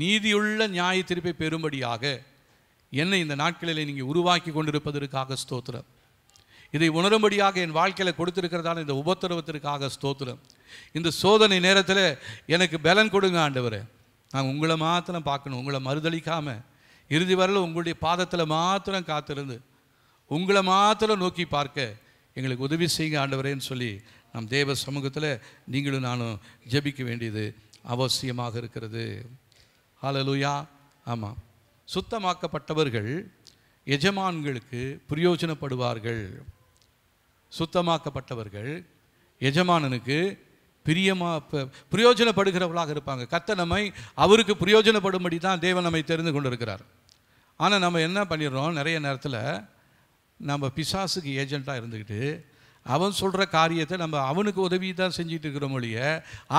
நீதியுள்ள நியாய தீர்ப்பை பெறும்படியாக என்னை இந்த நாட்களில் நீங்கள் உருவாக்கி கொண்டிருப்பதற்காக ஸ்தோத்திரம். இதை உணரும்படியாக என் வாழ்க்கையில் கொடுத்திருக்கிறதான இந்த உபத்திரவத்திற்காக ஸ்தோத்திரம். இந்த சோதனை நேரத்தில் எனக்கு பலன் கொடுங்க ஆண்டவரே. நான் உங்களை மாத்திரம் பார்க்கணும், உங்களை மறுதளிக்காமல் இறுதி வரல உங்களுடைய பாதத்தில் மாத்திரம் காத்திருந்து உங்களை மாத்திரம் நோக்கி பார்க்க எங்களுக்கு உதவி செய்யுங்க ஆண்டவரேன்னு சொல்லி நம் தேவ சமூகத்தில் நீங்களும் நானும் ஜெபிக்க வேண்டியது அவசியமாக இருக்கிறது. ஹல்லேலூயா. ஆமாம், சுத்தமாக்கப்பட்டவர்கள் எஜமான்களுக்கு பிரயோஜனப்படுவார்கள். சுத்தமாக்கப்பட்டவர்கள் எஜமானனுக்கு பிரயோஜனப்படுகிறவர்களாக இருப்பாங்க. கர்த்தர் நம்மை அவருக்கு பிரயோஜனப்படும்படி தான் தேவன் நம்மை தெரிந்து கொண்டிருக்கிறார். ஆனால் நம்ம என்ன பண்ணிடுறோம், நிறைய நேரத்தில் நம்ம பிசாசுக்கு ஏஜெண்ட்டாக இருந்துக்கிட்டு அவன் சொல்கிற காரியத்தை நம்ம அவனுக்கு உதவி தான் செஞ்சுட்டு இருக்கிறோம் ஒழிய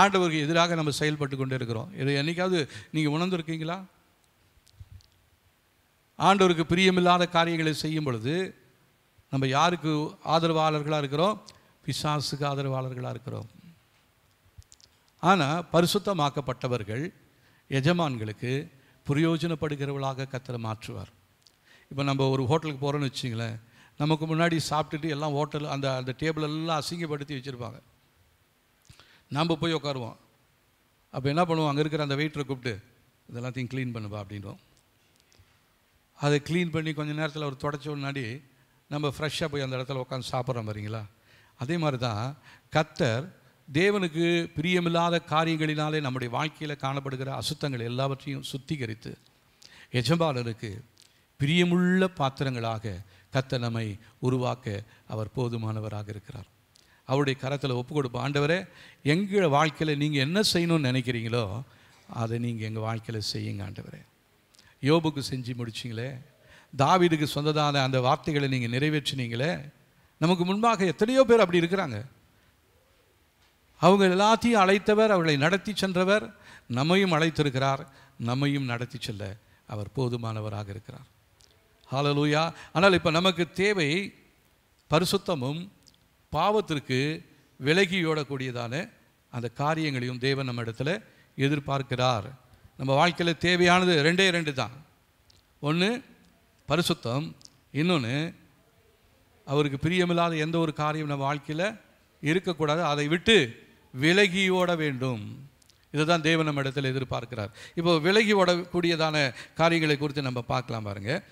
ஆண்டவருக்கு எதிராக நம்ம செயல்பட்டு கொண்டே இருக்கிறோம். இதை என்னைக்காவது நீங்கள் உணர்ந்துருக்கீங்களா? ஆண்டவருக்கு பிரியமில்லாத காரியங்களை செய்யும் பொழுது நம்ம யாருக்கு ஆதரவாளர்களாக இருக்கிறோம்? பிசாசுக்கு ஆதரவாளர்களாக இருக்கிறோம். ஆனால் பரிசுத்தமாக்கப்பட்டவர்கள் எஜமான்களுக்கு பிரயோஜனப்படுகிறவர்களாக கர்த்தர் மாற்றுவார். இப்போ நம்ம ஒரு ஹோட்டலுக்கு போகிறோன்னு வச்சிங்களேன், நமக்கு முன்னாடி சாப்பிட்டுட்டு எல்லாம் ஹோட்டல் அந்த டேபிள் எல்லாம் அசிங்கப்படுத்தி வச்சுருப்பாங்க. நம்ம போய் உட்காருவோம். அப்போ என்ன பண்ணுவோம், அங்கே இருக்கிற அந்த வெயிட்டரை கூப்பிட்டு இதெல்லாத்தையும் க்ளீன் பண்ணுவா அப்படின்றோம். அதை க்ளீன் பண்ணி கொஞ்சம் நேரத்தில் அவர் தொடச்ச முன்னாடி நம்ம ஃப்ரெஷ்ஷாக போய் அந்த இடத்துல உட்காந்து சாப்பிட்றோம் பாருங்களா. அதே மாதிரி தான் கர்த்தர் தேவனுக்கு பிரியமில்லாத காரியங்களினாலே நம்முடைய வாழ்க்கையில் காணப்படுகிற அசுத்தங்கள் எல்லாவற்றையும் சுத்திகரித்து எஜமானருக்கு பிரியமுள்ள பாத்திரங்களாக கர்த்தர் நம்மை உருவாக்க அவர் போதுமானவராக இருக்கிறார். அவருடைய கரத்தில் ஒப்பு கொடுப்போம். ஆண்டவரே, எங்கள் வாழ்க்கையில் நீங்கள் என்ன செய்யணும்னு நினைக்கிறீங்களோ அதை நீங்கள் எங்கள் வாழ்க்கையில் செய்யுங்க ஆண்டவரே. யோபுக்கு செஞ்சு முடிச்சிங்களே, தாவீதுக்கு சொந்ததான அந்த வார்த்தைகளை நீங்கள் நிறைவேற்றினீங்களே. நமக்கு முன்பாக எத்தனையோ பேர் அப்படி இருக்கிறாங்க. அவங்க எல்லாத்தையும் அழைத்தவர், அவர்களை நடத்தி சென்றவர், நம்மையும் அழைத்திருக்கிறார், நம்மையும் நடத்தி செல்ல அவர் போதுமானவராக இருக்கிறார். ஹல்லேலூயா. ஆனால் இப்போ நமக்கு தேவை பரிசுத்தமும் பாவத்திற்கு விலகியோடக்கூடியதான அந்த காரியங்களையும் தேவன் நம்ம இடத்துல எதிர்பார்க்கிறார். நம்ம வாழ்க்கையில் தேவையானது ரெண்டு தான். ஒன்று பரிசுத்தம், இன்னொன்று அவருக்கு பிரியமில்லாத எந்த ஒரு காரியம் நம்ம வாழ்க்கையில் இருக்கக்கூடாது, அதை விட்டு விலகியோட வேண்டும். இதை தான் தேவன் நம்ம இடத்துல எதிர்பார்க்கிறார். இப்போ விலகி ஓடக்கூடியதான காரியங்களை குறித்து நம்ம பார்க்கலாம் பாருங்கள்.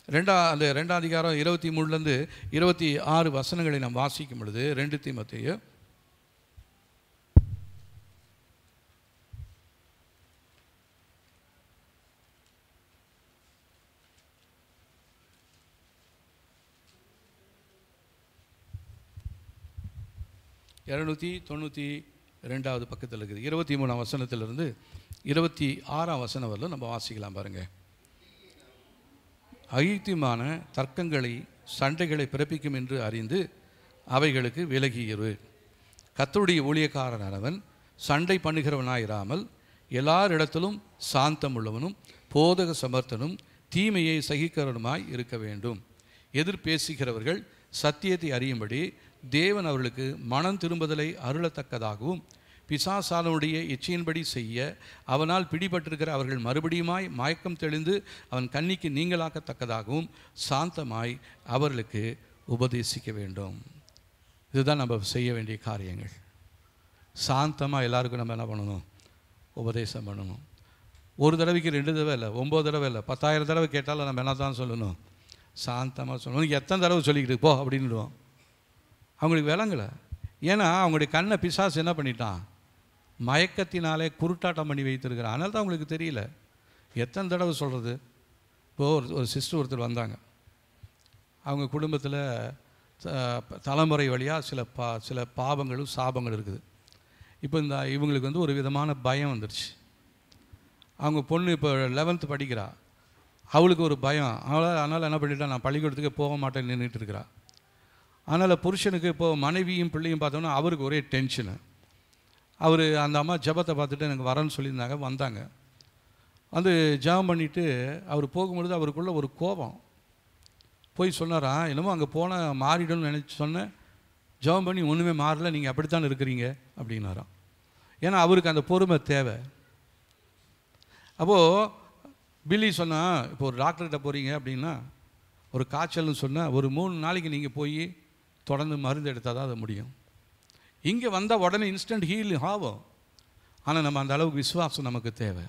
அந்த 2ஆம் அதிகாரம் 23லேருந்து 26 வசனங்களை நாம் வாசிக்கும் பொழுது 2 தீமோத்தேயு 292வது பக்கத்தில் இருக்குது. 23ஆம் வசனத்திலிருந்து 26ஆம் வசனம் வரலும் நம்ம வாசிக்கலாம் பாருங்கள். அயுத்தியமான தர்க்கங்களை சண்டைகளை பிறப்பிக்கும் என்று அறிந்து அவைகளுக்கு விலகியிரு. கர்த்தருடைய ஊழியக்காரனானவன் சண்டை பண்ணுகிறவனாயிராமல் எல்லாரிடத்திலும் சாந்தம் உள்ளவனும் போதக சமர்த்தனும் தீமையை சகிக்கிறவனுமாய் இருக்க வேண்டும். எதிர்பேசுகிறவர்கள் சத்தியத்தை அறியும்படி தேவன் அவர்களுக்கு மனம் திரும்புதலை அருளத்தக்கதாகவும் பிசாசானுடைய இச்சையின்படி செய்ய அவனால் பிடிபட்டிருக்கிற அவர்கள் மறுபடியுமாய் மயக்கம் தெளிந்து அவன் கண்ணிக்கு நீங்களாக்கத்தக்கதாகவும் சாந்தமாய் அவர்களுக்கு உபதேசிக்க வேண்டும். இதுதான் நம்ம செய்ய வேண்டிய காரியங்கள். சாந்தமாக எல்லாருக்கும் நம்ம என்ன பண்ணணும்? உபதேசம் பண்ணணும். ஒரு தடவைக்கு 2 தடவை இல்லை, 9 தடவை இல்லை, 10,000 தடவை கேட்டாலும் நம்ம என்ன தான் சொல்லணும்? சாந்தமாக சொல்லணும். எத்தனை தடவை சொல்லிக்கிட்டு போ அப்படின்னுடுவோம். அவங்களுக்கு விளங்கலை. ஏன்னா அவங்களுடைய கண்ணை பிசாசு என்ன பண்ணிட்டான்? மயக்கத்தினாலே குருட்டாட்டம் பண்ணி வைத்திருக்கிறான். அதனால தான் அவங்களுக்கு தெரியல. எத்தனை தடவை சொல்கிறது? இப்போது ஒரு சிஸ்டர் ஒருத்தர் வந்தாங்க. அவங்க குடும்பத்தில் தலைமுறை வழியாக சில பாவங்களும் சாபங்களும் இருக்குது. இப்போ இவங்களுக்கு ஒரு விதமான பயம் வந்துடுச்சு. அவங்க பொண்ணு இப்போ 11th படிக்கிறா. அவளுக்கு ஒரு பயம். அதனால் என்ன பண்ணிட்டா, நான் பள்ளிக்கூடத்துக்கு போக மாட்டேன்னு நின்றுட்டு இருக்கிறா. அதனால் புருஷனுக்கு இப்போது மனைவியும் பிள்ளையும் பார்த்தோன்னா அவருக்கு ஒரே டென்ஷனு. அவர் அந்த அம்மா ஜெபத்தை பார்த்துட்டு எனக்கு வரேன்னு சொல்லியிருந்தாங்க. வந்தாங்க. வந்து ஜெபம் பண்ணிவிட்டு அவர் போகும்பொழுது அவருக்குள்ள ஒரு கோபம். போய் சொன்னாராம், என்னமோ அங்கே போனால் மாறிடும்னு நினச்சி சொன்னேன். ஜெபம் பண்ணி ஒன்றுமே மாறல, நீங்கள் அப்படித்தான் இருக்கிறீங்க அப்படின்னாராம். ஏன்னா அவருக்கு அந்த பொறுமை தேவை. அப்போது பில்லி சொன்னால், இப்போ ஒரு டாக்டர்கிட்ட போகிறீங்க அப்படின்னா, ஒரு காய்ச்சல்னு சொன்னால் ஒரு 3 நாளைக்கு நீங்கள் போய் தொடர்ந்து மருந்து எடுத்தால் தான் அது முடியும். இங்கே வந்தால் உடனே இன்ஸ்டன்ட் ஹீல் ஆகும். ஆனால் நம்ம அந்த அளவுக்கு விசுவாசம் நமக்கு தேவை.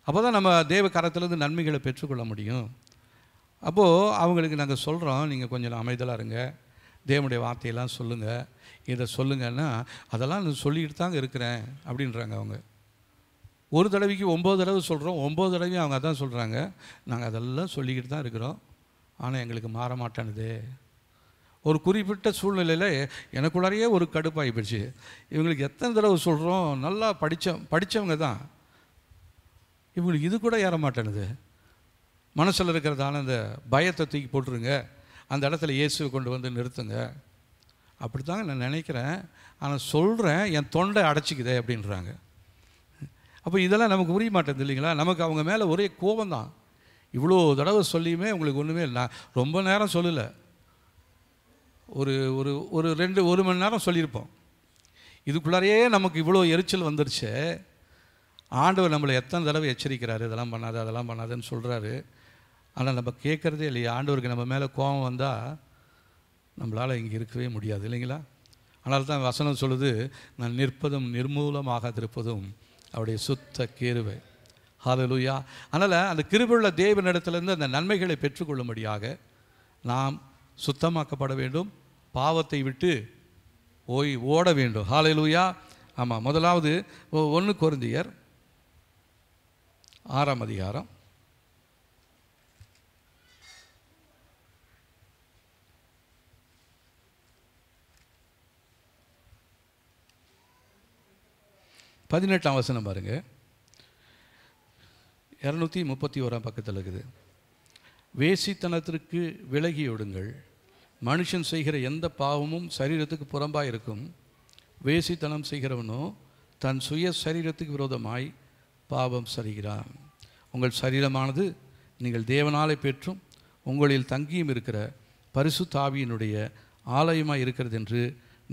அப்போ தான் நம்ம தேவ கரத்திலேருந்து நன்மைகளை பெற்றுக்கொள்ள முடியும். அப்போது அவங்களுக்கு நாங்கள் சொல்கிறோம், நீங்கள் கொஞ்சம் அமைதலாக இருங்க, தேவனுடைய வார்த்தையெல்லாம் சொல்லுங்கள், இதை சொல்லுங்கன்னா, அதெல்லாம் நான் சொல்லிக்கிட்டு தாங்க இருக்கிறேன் அப்படின்றாங்க அவங்க. ஒரு தடவைக்கு 9 தடவை சொல்கிறோம், 9 தடவையும் அவங்க அதான் சொல்கிறாங்க, நாங்கள் அதெல்லாம் சொல்லிக்கிட்டு தான் இருக்கிறோம், ஆனால் எங்களுக்கு மாற மாட்டேனுது. ஒரு குறிப்பிட்ட சூழ்நிலையில் எனக்குள்ளாரையே ஒரு கடுப்பாகி போயிடுச்சு. இவங்களுக்கு எத்தனை தடவை சொல்கிறோம், நல்லா படித்தவங்க தான், இவங்களுக்கு இது கூட ஏற மாட்டேனுது. மனசில் இருக்கிறதான அந்த பயத்தை தூக்கி போட்டுருங்க, அந்த இடத்துல இயேசுவை கொண்டு வந்து நிறுத்துங்க. அப்படி தாங்க நான் நினைக்கிறேன், ஆனால் சொல்கிறேன், என் தொண்டை அடைச்சிக்குதே அப்படின்றாங்க. அப்போ இதெல்லாம் நமக்கு புரிய மாட்டேங்குது இல்லைங்களா? நமக்கு அவங்க மேலே ஒரே கோபம்தான். இவ்வளோ தடவை சொல்லியுமே உங்களுக்கு ஒன்றுமே இல்லை. நான் ரொம்ப நேரம் சொல்லலை, ஒரு ஒரு ஒரு 1 மணி நேரம் சொல்லியிருப்போம். இதுக்குள்ளாரையே நமக்கு இவ்வளோ எரிச்சல் வந்துருச்சு. ஆண்டவர் நம்மளை எத்தனை தடவை எச்சரிக்கிறாரு, இதெல்லாம் பண்ணாது அதெல்லாம் பண்ணாதுன்னு சொல்கிறாரு. ஆனால் நம்ம கேட்குறதே இல்லையா? ஆண்டவருக்கு நம்ம மேலே கோபம் வந்தால் நம்மளால் இங்கே இருக்கவே முடியாது இல்லைங்களா? அதனால தான் வசனம் சொல்லுது, நான் நிற்பதும் நிர்மூலமாகாதிருப்பதும் அவருடைய சுத்த கிருபை. ஹல்லேலூயா. அதனால் அந்த கிருபையுள்ள தேவனிடத்திலிருந்து அந்த நன்மைகளை பெற்றுக்கொள்ளும்படியாக நாம் சுத்தமாக்கப்பட வேண்டும், பாவத்தை விட்டு ஓட வேண்டும். ஹல்லேலூயா. ஆமாம். முதலாவது 1 கொரிந்தியர் 6ஆம் அதிகாரம் 18ஆம் வசனம் பாருங்கள். 231ஆம் பக்கத்தில் இருக்குது. வேசித்தனத்திற்கு விலகியோடுங்கள், மனுஷன் செய்கிற எந்த பாவமும் சரீரத்துக்கு புறம்பாக இருக்கும். வேசித்தனம் செய்கிறவனோ தன் சுய சரீரத்துக்கு விரோதமாய் பாவம் செய்கிறான். உங்கள் சரீரமானது நீங்கள் தேவனாலே பெற்றும் உங்களில் தங்கியும் இருக்கிற பரிசுத்த ஆவியினுடைய ஆலயமாக இருக்கிறது என்று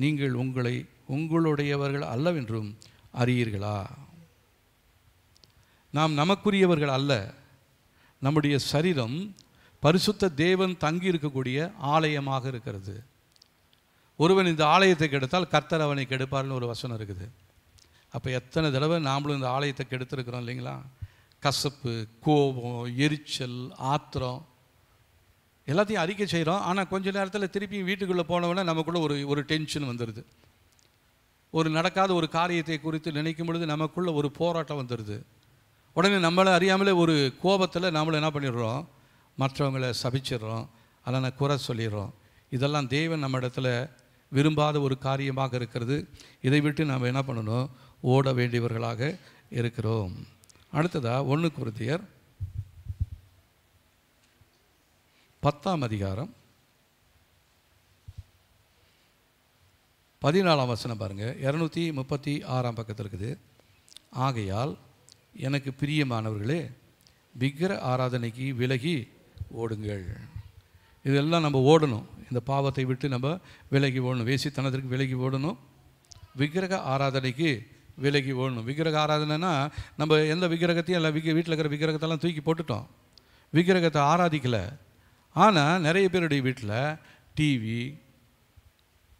நீங்கள் உங்களுடையவர்கள் அல்லவென்றும் அறியீர்களா? நாம் நமக்குரியவர்கள் அல்ல. நம்முடைய சரீரம் பரிசுத்த தேவன் தங்கி இருக்கக்கூடிய ஆலயமாக இருக்கிறது. ஒருவன் இந்த ஆலயத்தை கெடுத்தால் கர்த்தர் அவனை கெடுப்பார்னு ஒரு வசனம் இருக்குது. அப்போ எத்தனை தடவை நாமளும் இந்த ஆலயத்தை கெடுத்துருக்கிறோம் இல்லைங்களா? கசப்பு, கோபம், எரிச்சல், ஆத்திரம் எல்லாத்தையும் அறிக்கை செய்கிறோம். ஆனால் கொஞ்ச நேரத்தில் திருப்பி வீட்டுக்குள்ளே போனவொடனே நமக்குள்ளே ஒரு டென்ஷன் வந்துடுது. ஒரு நடக்காத ஒரு காரியத்தை குறித்து நினைக்கும் பொழுது நமக்குள்ளே ஒரு போராட்டம் வந்துடுது. உடனே நம்மளை அறியாமலே ஒரு கோபத்தில் நம்மளை என்ன பண்ணிடுறோம், மற்றவங்களை சபிச்சிடுறோம், அதனால் குறை சொல்லிடுறோம். இதெல்லாம் தேவன் நம்ம இடத்துல விரும்பாத ஒரு காரியமாக இருக்கிறது. இதை விட்டு நாம் என்ன பண்ணணும், ஓட வேண்டியவர்களாக இருக்கிறோம். அடுத்ததாக 1 கொரிந்தியர் 10ஆம் அதிகாரம் 14ஆம் வசனம் பாருங்கள். 236ஆம் பக்கத்தில் இருக்குது. ஆகையால் எனக்கு பிரியமானவர்களே, விக்கிர ஆராதனைக்கு விலகி ஓடுங்கள். இதெல்லாம் நம்ம ஓடணும், இந்த பாவத்தை விட்டு நம்ம விலகி ஓடணும். வேசித்தனத்திற்கு விலகி ஓடணும், விக்கிரக ஆராதனைக்கு விலகி ஓடணும். விக்கிரக ஆராதனைனா நம்ம எந்த விக்கிரகத்தையும் எல்லாம் வீட்டில் இருக்கிற விக்கிரகத்தெல்லாம் தூக்கி போட்டுட்டோம், விக்கிரகத்தை ஆராதிக்கலை. ஆனால் நிறைய பேருடைய வீட்டில் டிவி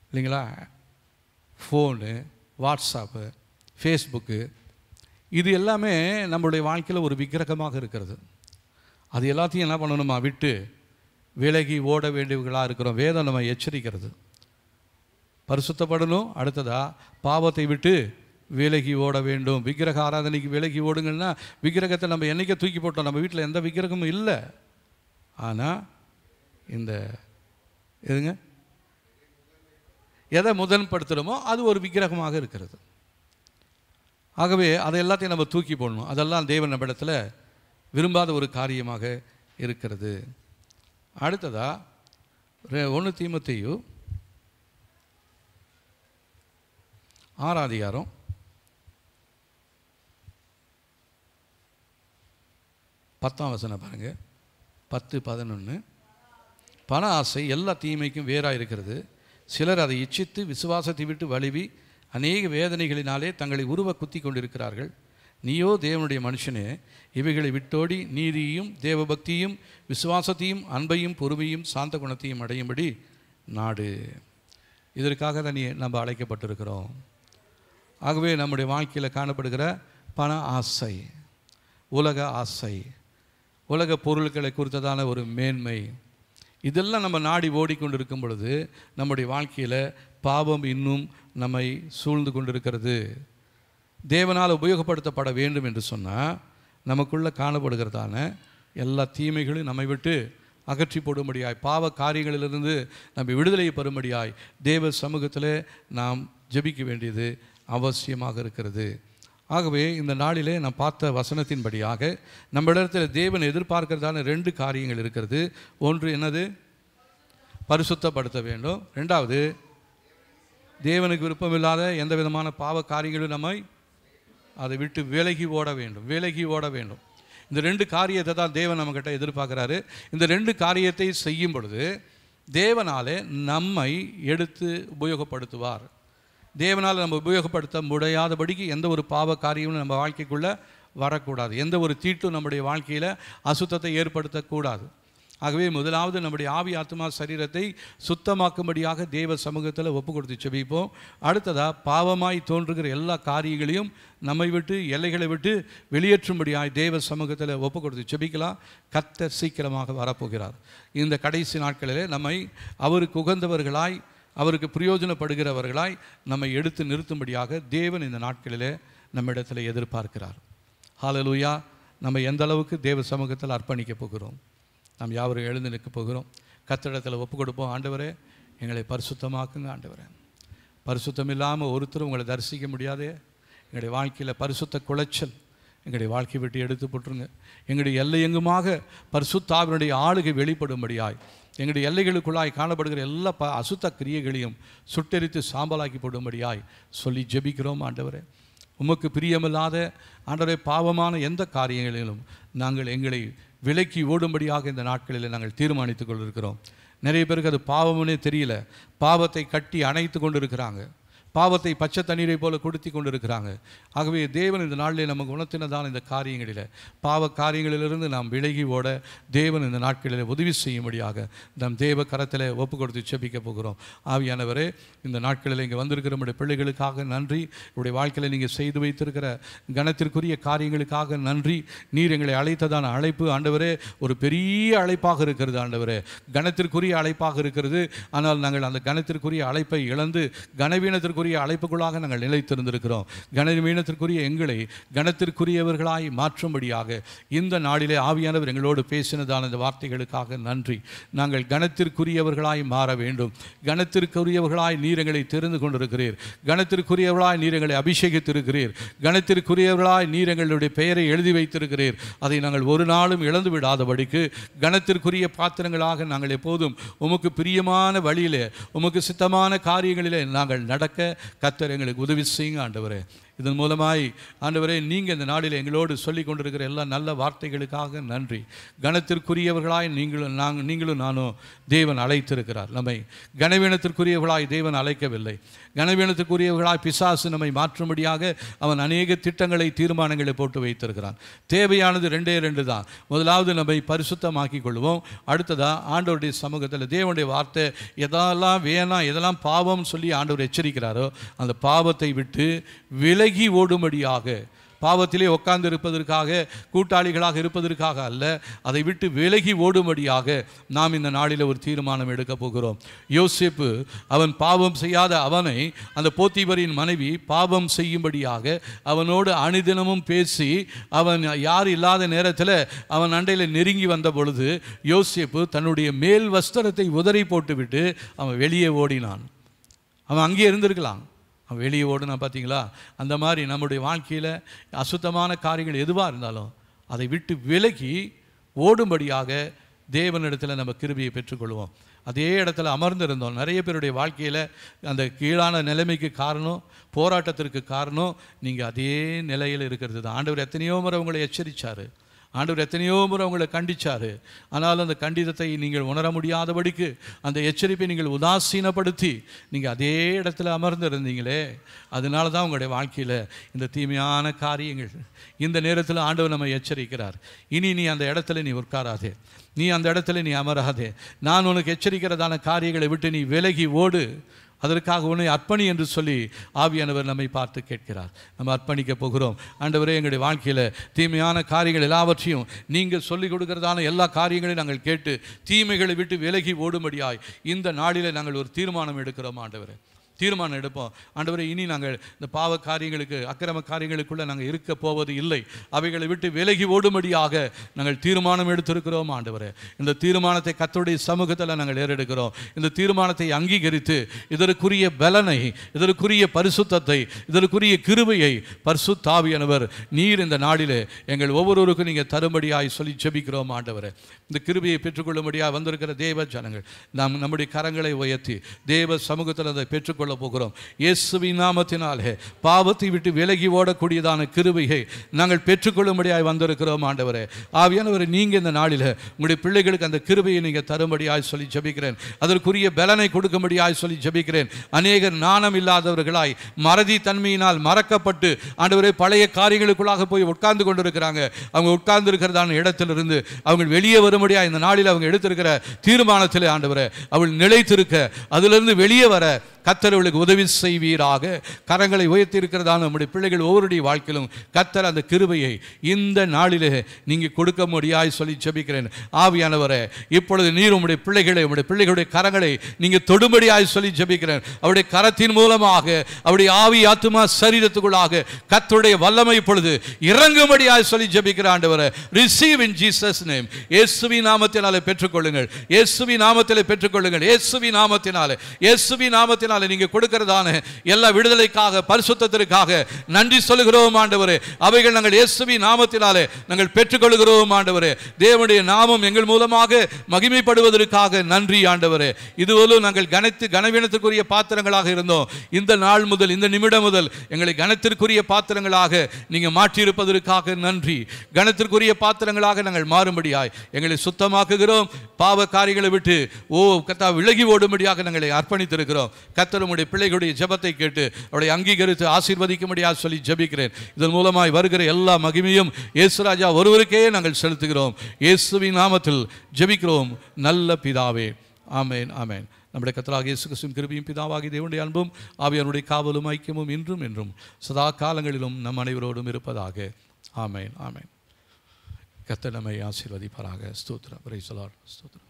இல்லைங்களா, ஃபோனு, வாட்ஸ்அப்பு, ஃபேஸ்புக்கு, இது எல்லாமே நம்மளுடைய வாழ்க்கையில் ஒரு விக்கிரகமாக இருக்கிறது. அது எல்லாத்தையும் என்ன பண்ணணுமா, விட்டு விலகி ஓட வேண்டியவர்களாக இருக்கிறோம். வேதம் நம்ம எச்சரிக்கிறது, பரிசுத்தப்படணும். அடுத்ததாக பாவத்தை விட்டு விலகி ஓட வேண்டும். விக்கிரக ஆராதனைக்கு விலகி ஓடுங்கன்னா, விக்கிரகத்தை நம்ம என்றைக்கே தூக்கி போட்டோம். நம்ம வீட்டில் எந்த விக்கிரகமும் இல்லை. ஆனால் இந்த எதுங்க எதை முதன்படுத்துகிறோமோ அது ஒரு விக்கிரகமாக இருக்கிறது. ஆகவே அதை எல்லாத்தையும் நம்ம தூக்கி போடணும். அதெல்லாம் தேவன் நம்ம இடத்துல விரும்பாத ஒரு காரியமாக இருக்கிறது. அடுத்ததாக 1 தீமோத்தேயு 6ஆம் அதிகாரம் 10ஆம் வசனம் பாருங்கள். 10-11. பண ஆசை எல்லா தீமைக்கும் வேறாக இருக்கிறது. சிலர் அதை இச்சித்து விசுவாசத்தை விட்டு வழுவி அநேக வேதனைகளினாலே தங்களை உருவ குத்தி கொண்டிருக்கிறார்கள். நீயோ தேவனுடைய மனுஷனே, இவைகளை விட்டோடி நீதியையும் தேவபக்தியும் விசுவாசத்தையும் அன்பையும் பொறுமையும் சாந்த குணத்தையும் அடையும்படி நாடு. இதற்காக தான் நம்ம அழைக்கப்பட்டிருக்கிறோம். ஆகவே நம்முடைய வாழ்க்கையில் காணப்படுகிற பண ஆசை, உலக ஆசை, உலக பொருட்களை குறித்ததான ஒரு மேன்மை, இதெல்லாம் நம்ம நாடி ஓடிக்கொண்டிருக்கும் பொழுது நம்முடைய வாழ்க்கையில் பாவம் இன்னும் நம்மை சூழ்ந்து கொண்டிருக்கிறது. தேவனால் உபயோகப்படுத்தப்பட வேண்டும் என்று சொன்னால் நமக்குள்ளே காணப்படுகிறதான எல்லா தீமைகளும் நம்மை விட்டு அகற்றி போடும்படியாய், பாவ காரியங்களிலிருந்து நம்ம விடுதலையை பெறும்படியாய் தேவ சமூகத்தில் நாம் ஜெபிக்க வேண்டியது அவசியமாக இருக்கிறது. ஆகவே இந்த நாளிலே நாம் பார்த்த வசனத்தின்படியாக நம்ம இடத்துல தேவன் எதிர்பார்க்கிறதான 2 காரியங்கள் இருக்கிறது. ஒன்று என்னது? பரிசுத்தப்படுத்த வேண்டும். 2வது, தேவனுக்கு விருப்பமில்லாத எந்த விதமான பாவ காரியங்களும் நம்மை அதை விட்டு விலகி ஓட வேண்டும். இந்த 2 காரியத்தை தான் தேவன் நம்மக்கிட்ட எதிர்பார்க்குறாரு. இந்த 2 காரியத்தை செய்யும் பொழுது தேவனாலே நம்மை எடுத்து உபயோகப்படுத்துவார். தேவனால் நம்ம உபயோகப்படுத்த முடியாதபடிக்கு எந்த ஒரு பாவ காரியமும் நம்ம வாழ்க்கைக்குள்ளே வரக்கூடாது. எந்த ஒரு தீட்டும் நம்முடைய வாழ்க்கையில் அசுத்தத்தை ஏற்படுத்தக்கூடாது. ஆகவே முதலாவது நம்முடைய ஆவி ஆத்மா சரீரத்தை சுத்தமாக்கும்படியாக தேவ சமூகத்தில் ஒப்பு கொடுத்து செபிப்போம். அடுத்ததாக பாவமாய் தோன்றுகிற எல்லா காரியங்களையும் நம்மை விட்டு, எல்லைகளை விட்டு வெளியேற்றும்படியாய் தேவ சமூகத்தில் ஒப்பு கொடுத்து செபிக்கலாம். கர்த்தர் சீக்கிரமாக வரப்போகிறார். இந்த கடைசி நாட்களிலே நம்மை அவருக்கு உகந்தவர்களாய், அவருக்கு பிரயோஜனப்படுகிறவர்களாய் நம்மை எடுத்து நிறுத்தும்படியாக தேவன் இந்த நாட்களிலே நம்மிடத்தில் எதிர்பார்க்கிறார். ஹல்லேலூயா. நம்ம எந்த அளவுக்கு தேவ சமூகத்தில் அர்ப்பணிக்க போகிறோம்? நாம் யாவரும் எழுந்து நிற்க போகிறோம். கர்த்தரிடத்தில் ஒப்பு கொடுப்போம். ஆண்டவரே, எங்களை பரிசுத்தமாக்குங்க. ஆண்டவரே, பரிசுத்தம் இல்லாமல் ஒருத்தரும் உங்களை தரிசிக்க முடியாதே. எங்களுடைய வாழ்க்கையில் பரிசுத்த குலைச்சல் எங்களுடைய வாழ்க்கையை விட்டு எடுத்து போட்டுருங்க. எங்களுடைய எல்லை எங்குமாக பரிசுத்தாவினுடைய ஆளுகை வெளிப்படும்படியாய், எங்களுடைய எல்லைகளுக்குள்ளாய் காணப்படுகிற எல்லா அசுத்த கிரியைகளையும் சுட்டெரித்து சாம்பலாக்கி போடும்படியாய் சொல்லி ஜெபிக்கிறோம். ஆண்டவரே, உமக்கு பிரியமில்லாத ஆண்டவரே பாவமான எந்த காரியங்களிலும் நாங்கள் எங்களை விலக்கி ஓடும்படியாக இந்த நாட்களில் நாங்கள் தீர்மானித்து கொண்டிருக்கிறோம். நிறைய பேருக்கு அது பாவம்னே தெரியல. பாவத்தை கட்டி அணைத்து கொண்டு இருக்கிறாங்க. பாவத்தை பச்சை தண்ணீரை போல கொடுத்தி கொண்டு இருக்கிறாங்க. ஆகவே தேவன் இந்த நாளிலே நமக்கு உணர்த்தினதான இந்த காரியங்களில், பாவ காரியங்களிலிருந்து நாம் விலகி ஓட தேவன் இந்த நாட்களில் உதவி செய்யும்படியாக நம் தேவ கரத்தில் ஒப்பு கொடுத்து செபிக்க போகிறோம். ஆவியானவரே, இந்த நாட்களில் இங்கே வந்திருக்கிற நம்முடைய பிள்ளைகளுக்காக நன்றி. என்னுடைய வாழ்க்கையில் நீங்கள் செய்து வைத்திருக்கிற கனத்திற்குரிய காரியங்களுக்காக நன்றி. நீர் எங்களை அழைத்ததான அழைப்பு ஆண்டவரே ஒரு பெரிய அழைப்பாக இருக்கிறது. ஆண்டவரே, கனத்திற்குரிய அழைப்பாக இருக்கிறது. ஆனால் நாங்கள் அந்த கனத்திற்குரிய அழைப்பை இழந்து கனவீனத்திற்கு அழைப்புக்குள்ளாக நாங்கள் நிலைத்திருந்திருக்கிறோம். கனவீனத்திற்குரிய எங்களை கனத்திற்குரியவர்களாய் மாற்றும்படியாக இந்த நாளிலே ஆவியானவர் எங்களோடு பேசினதான இந்த வார்த்தைகளுக்காக நன்றி. நாங்கள் கனத்திற்குரியவர்களாய் மாற வேண்டும். கனத்திற்குரியவர்களாய் நீர் எங்களை தெரிந்து கொண்டிருக்கிறீர். கனத்திற்குரியவர்களாய் நீர் எங்களை அபிஷேகித்திருக்கிறீர். கனத்திற்குரியவர்களாய் நீர் எங்களுடைய பெயரை எழுதி வைத்திருக்கிறீர். அதை நாங்கள் ஒரு நாளும் இழந்து விடாதபடிக்கு கனத்திற்குரிய பாத்திரங்களாக நாங்கள் எப்போதும் உமக்கு பிரியமான வழியிலே, உமக்கு சித்தமான காரியங்களிலே நாங்கள் நடக்க கர்த்தர் எங்களுக்கு உதவி செய்யுங்க. ஆண்டவரே, இதன் மூலமாய் ஆண்டவரே நீங்கள் இந்த நாளில் எங்களோடு சொல்லி கொண்டிருக்கிற எல்லா நல்ல வார்த்தைகளுக்காக நன்றி. கனத்திற்குரியவர்களாய் நீங்களும் நானும் தேவன் அழைத்திருக்கிறார். நம்மை கனவீனத்திற்குரியவர்களாய் தேவன் அழைக்கவில்லை. கனவீனத்திற்குரியவர்களாய் பிசாசு நம்மை மாற்றும்படியாக அவன் அநேக திட்டங்களை, தீர்மானங்களை போட்டு வைத்திருக்கிறான். தேவையானது 2 தான். முதலாவது நம்மை பரிசுத்தமாக்கி கொள்வோம். அடுத்ததாக ஆண்டவருடைய சமூகத்தில் தேவனுடைய வார்த்தை எதெல்லாம் வேணாம், எதெல்லாம் பாவம் சொல்லி ஆண்டவர் எச்சரிக்கிறாரோ அந்த பாவத்தை விட்டு விலகி ஓடும்படியாக, பாவத்திலே உட்கார்ந்து இருப்பதற்காக, கூட்டாளிகளாக இருப்பதற்காக அல்ல, அதை விட்டு விலகி ஓடும்படியாக நாம் இந்த நாளில் ஒரு தீர்மானம் எடுக்க போகிறோம். யோசேப்பு, அவன் பாவம் செய்யாத அவனை அந்த போத்திபரின் மனைவி பாவம் செய்யும்படியாக அவனோடு அனுதினமும் பேசி, அவன் யார் இல்லாத நேரத்தில் அவன் அண்டையில் நெருங்கி வந்த பொழுது யோசேப்பு தன்னுடைய மேல் வஸ்திரத்தை உதறி போட்டுவிட்டு அவன் வெளியே ஓடினான். அவன் அங்கே இருந்திருக்கலாம், அவன் வெளியே ஓடுனா. பார்த்தீங்களா? அந்த மாதிரி நம்முடைய வாழ்க்கையில் அசுத்தமான காரியங்கள் எதுவாக இருந்தாலும் அதை விட்டு விலகி ஓடும்படியாக தேவனிடத்தில் நம்ம கிருபையை பெற்றுக்கொள்வோம். அதே இடத்துல அமர்ந்திருந்தோம். நிறைய பேருடைய வாழ்க்கையில் அந்த கீழான நிலைமைக்கு காரணம், போராட்டத்திற்கு காரணம் நீங்கள் அதே நிலையில் இருக்கிறது தான். ஆண்டவர் எத்தனையோ முறை உங்களை எச்சரித்தார். ஆண்டவர் எத்தனையோ முறை உங்களை கண்டிச்சார். ஆனால் அந்த கண்டிதத்தை நீங்கள் உணர முடியாதபடிக்கு அந்த எச்சரிப்பை நீங்கள் உதாசீனப்படுத்தி நீங்கள் அதே இடத்துல அமர்ந்திருந்தீங்களே, அதனால தான் உங்களுடைய வாழ்க்கையில் இந்த தீமையான காரியங்கள். இந்த நேரத்தில் ஆண்டவர் நம்ம எச்சரிக்கிறார். இனி நீ அந்த இடத்துல நீ உட்காராதே, நீ அந்த இடத்துல நீ அமராதே. நான் உனக்கு எச்சரிக்கிறதான காரியங்களை விட்டு நீ விலகி ஓடு, அதற்காக உன்னை அர்ப்பணி என்று சொல்லி ஆவியானவர் நம்மை பார்த்து கேட்கிறார். நம்ம அர்ப்பணிக்க போகிறோம். ஆண்டவரே, எங்களுடைய வாழ்க்கையில் தீமையான காரியங்கள் எல்லாவற்றையும் நீங்கள் சொல்லிக் கொடுக்கிறதான எல்லா காரியங்களையும் நாங்கள் கேட்டு தீமைகளை விட்டு விலகி ஓடும்படியாய் இந்த நாளில் நாங்கள் ஒரு தீர்மானம் எடுக்கிறோம். ஆண்டவரே, தீர்மானம் எடுப்போம். ஆண்டவரே, இனி நாங்கள் இந்த பாவ காரியங்களுக்கு, அக்கிரம காரியங்களுக்குள்ளே நாங்கள் இருக்க போவது இல்லை. அவைகளை விட்டு விலகி ஓடும்படியாக நாங்கள் தீர்மானம் எடுத்திருக்கிறோம். ஆண்டவரே, இந்த தீர்மானத்தை கர்த்தருடைய சமூகத்தில் நாங்கள் ஏறெடுக்கிறோம். இந்த தீர்மானத்தை அங்கீகரித்து இதற்குரிய பலனை, இதற்குரிய பரிசுத்தத்தை, இதற்குரிய கிருபையை பரிசுத்த ஆவியானவர் நீர் இந்த நாளிலே எங்கள் ஒவ்வொருவருக்கும் நீங்கள் தரும்படியாய் சொல்லி ஜெபிக்கிறோம். ஆண்டவரே, இந்த கிருபையை பெற்றுக்கொள்ளும்படியாக வந்திருக்கிற தேவ ஜனங்கள் நாம் நம்முடைய கரங்களை உயர்த்தி தேவ சமூகத்தில் அதை பெற்றுக்கொள்ள போகிறோம். இயேசுவின் நாமத்தினாலே பாவத்தை விட்டு விலகி ஓடக்கூடியதான கிருபையை நாங்கள் பெற்றுக்கொள்ளும்படியாய் வந்திருக்கிறோம். ஆண்டவரே, ஆவியானவரே, நீங்கள் இந்த நாளில் உங்களுடைய பிள்ளைகளுக்கு அந்த கிருபையை நீங்கள் தரும்படியாய் சொல்லி ஜெபிக்கிறேன். அதற்குரிய பலனை கொடுக்கும்படியாய் சொல்லி ஜெபிக்கிறேன். அநேகர் நாணம் இல்லாதவர்களாய் மறதி தன்மையினால் மறக்கப்பட்டு ஆண்டவரே பழைய காரியங்களுக்குள்ளாக போய் உட்கார்ந்து கொண்டிருக்கிறாங்க. அவங்க உட்கார்ந்து இருக்கிறதான இடத்திலிருந்து அவங்க வெளியே வரும்படியாக இந்த நாளில் அவங்க எடுத்திருக்கிற தீர்மானத்திலே ஆண்டவரே அவள் நிலைத்திருக்க, அதிலிருந்து வெளியே வர கர்த்தர் அவளுக்கு உதவி செய்வீராக. கரங்களை உயர்த்தி இருக்கிறதான நம்முடைய பிள்ளைகள் ஒவ்வொருடைய வாழ்க்கையிலும் கர்த்தர் அந்த கிருபையை இந்த நாளிலே நீங்கள் கொடுக்க முடியாய் சொல்லி ஜெபிக்கிறேன். ஆவியானவரே, இப்பொழுது நீர் உம்முடைய பிள்ளைகளை, உம்முடைய பிள்ளைகளுடைய கரங்களை நீங்கள் தொடும்படியாய் சொல்லி ஜெபிக்கிறேன். அவருடைய கரத்தின் மூலமாக அவருடைய ஆவி ஆத்துமா சரீரத்துக்குள்ளாக கர்த்தருடைய வல்லமை இப்பொழுது இறங்கும்படியாய் சொல்லி ஜெபிக்கிற ஆண்டவரே, ரிசீவ் இன் ஜீசஸ் நேம். இயேசுவின் நாமத்தினாலே பெற்றுக்கொள்ளுங்கள், இயேசுவின் நாமத்திலே பெற்றுக்கொள்ளுங்கள், இயேசுவின் நாமத்தினாலே, இயேசுவின் நாமத்தினாலே நீங்க கொடுக்கிறதான எல்லா விடுதலைக்காக, பரிசுத்தத்திற்காக நன்றி சொல்லுகிறோம் ஆண்டவரே. அவைகள் நாங்கள் இயேசுவின் நாமத்தினாலே நாங்கள் பெற்றுக்கொள்கிறோம் ஆண்டவரே. தேவனுடைய நாமம் எங்கள் மூலமாக மகிமைப்படுவதற்காக நன்றி ஆண்டவரே. இதுவரையும் நாங்கள் கனவீனத்திற்குரிய பாத்திரங்களாக இருந்தோம். இந்த நாள் முதல், இந்த நிமிடம் முதல் எங்களை கனத்திற்குரிய பாத்திரங்களாக நீங்க மாற்றியிருப்பதற்காக நன்றி. கனத்திற்குரிய பாத்திரங்களாக நாங்கள் மாறும்படியாய் எங்களை சுத்தமாக்குகிறோம். பாவ காரியங்களை விட்டு கர்த்தா விலகி ஓடும்படியாக நாங்களை அர்ப்பணித்திருக்கிறோம். கர்த்தர் உம்முடைய பிள்ளைகளுடைய ஜெபத்தை கேட்டு அவளை அங்கீகரித்து ஆசீர்வதிக்கும்படியாக சொல்லி ஜெபிக்கிறேன். இதன் மூலமாய் வருகிற எல்லா மகிமையும் இயேசு ராஜா ஒருவருக்கே நாங்கள் செலுத்துகிறோம். இயேசுவின் நாமத்தில் ஜெபிக்கிறோம் நல்ல பிதாவே, ஆமென், ஆமென். நம்முடைய கர்த்தராகிய இயேசு கிறிஸ்துவின் கிருபையும் பிதாவாகிய தேவனுடைய அன்பும் ஆவியானவருடைய காவலும் ஐக்கியமும் இன்றும் என்றும் சதா காலங்களிலும் நம் அனைவரோடும் இருப்பதாக. ஆமென், ஆமென். கர்த்தர் நம்மை ஆசீர்வதிப்பாராக. ஸ்தோத்திரம். Praise the Lord. ஸ்தோத்திரம்.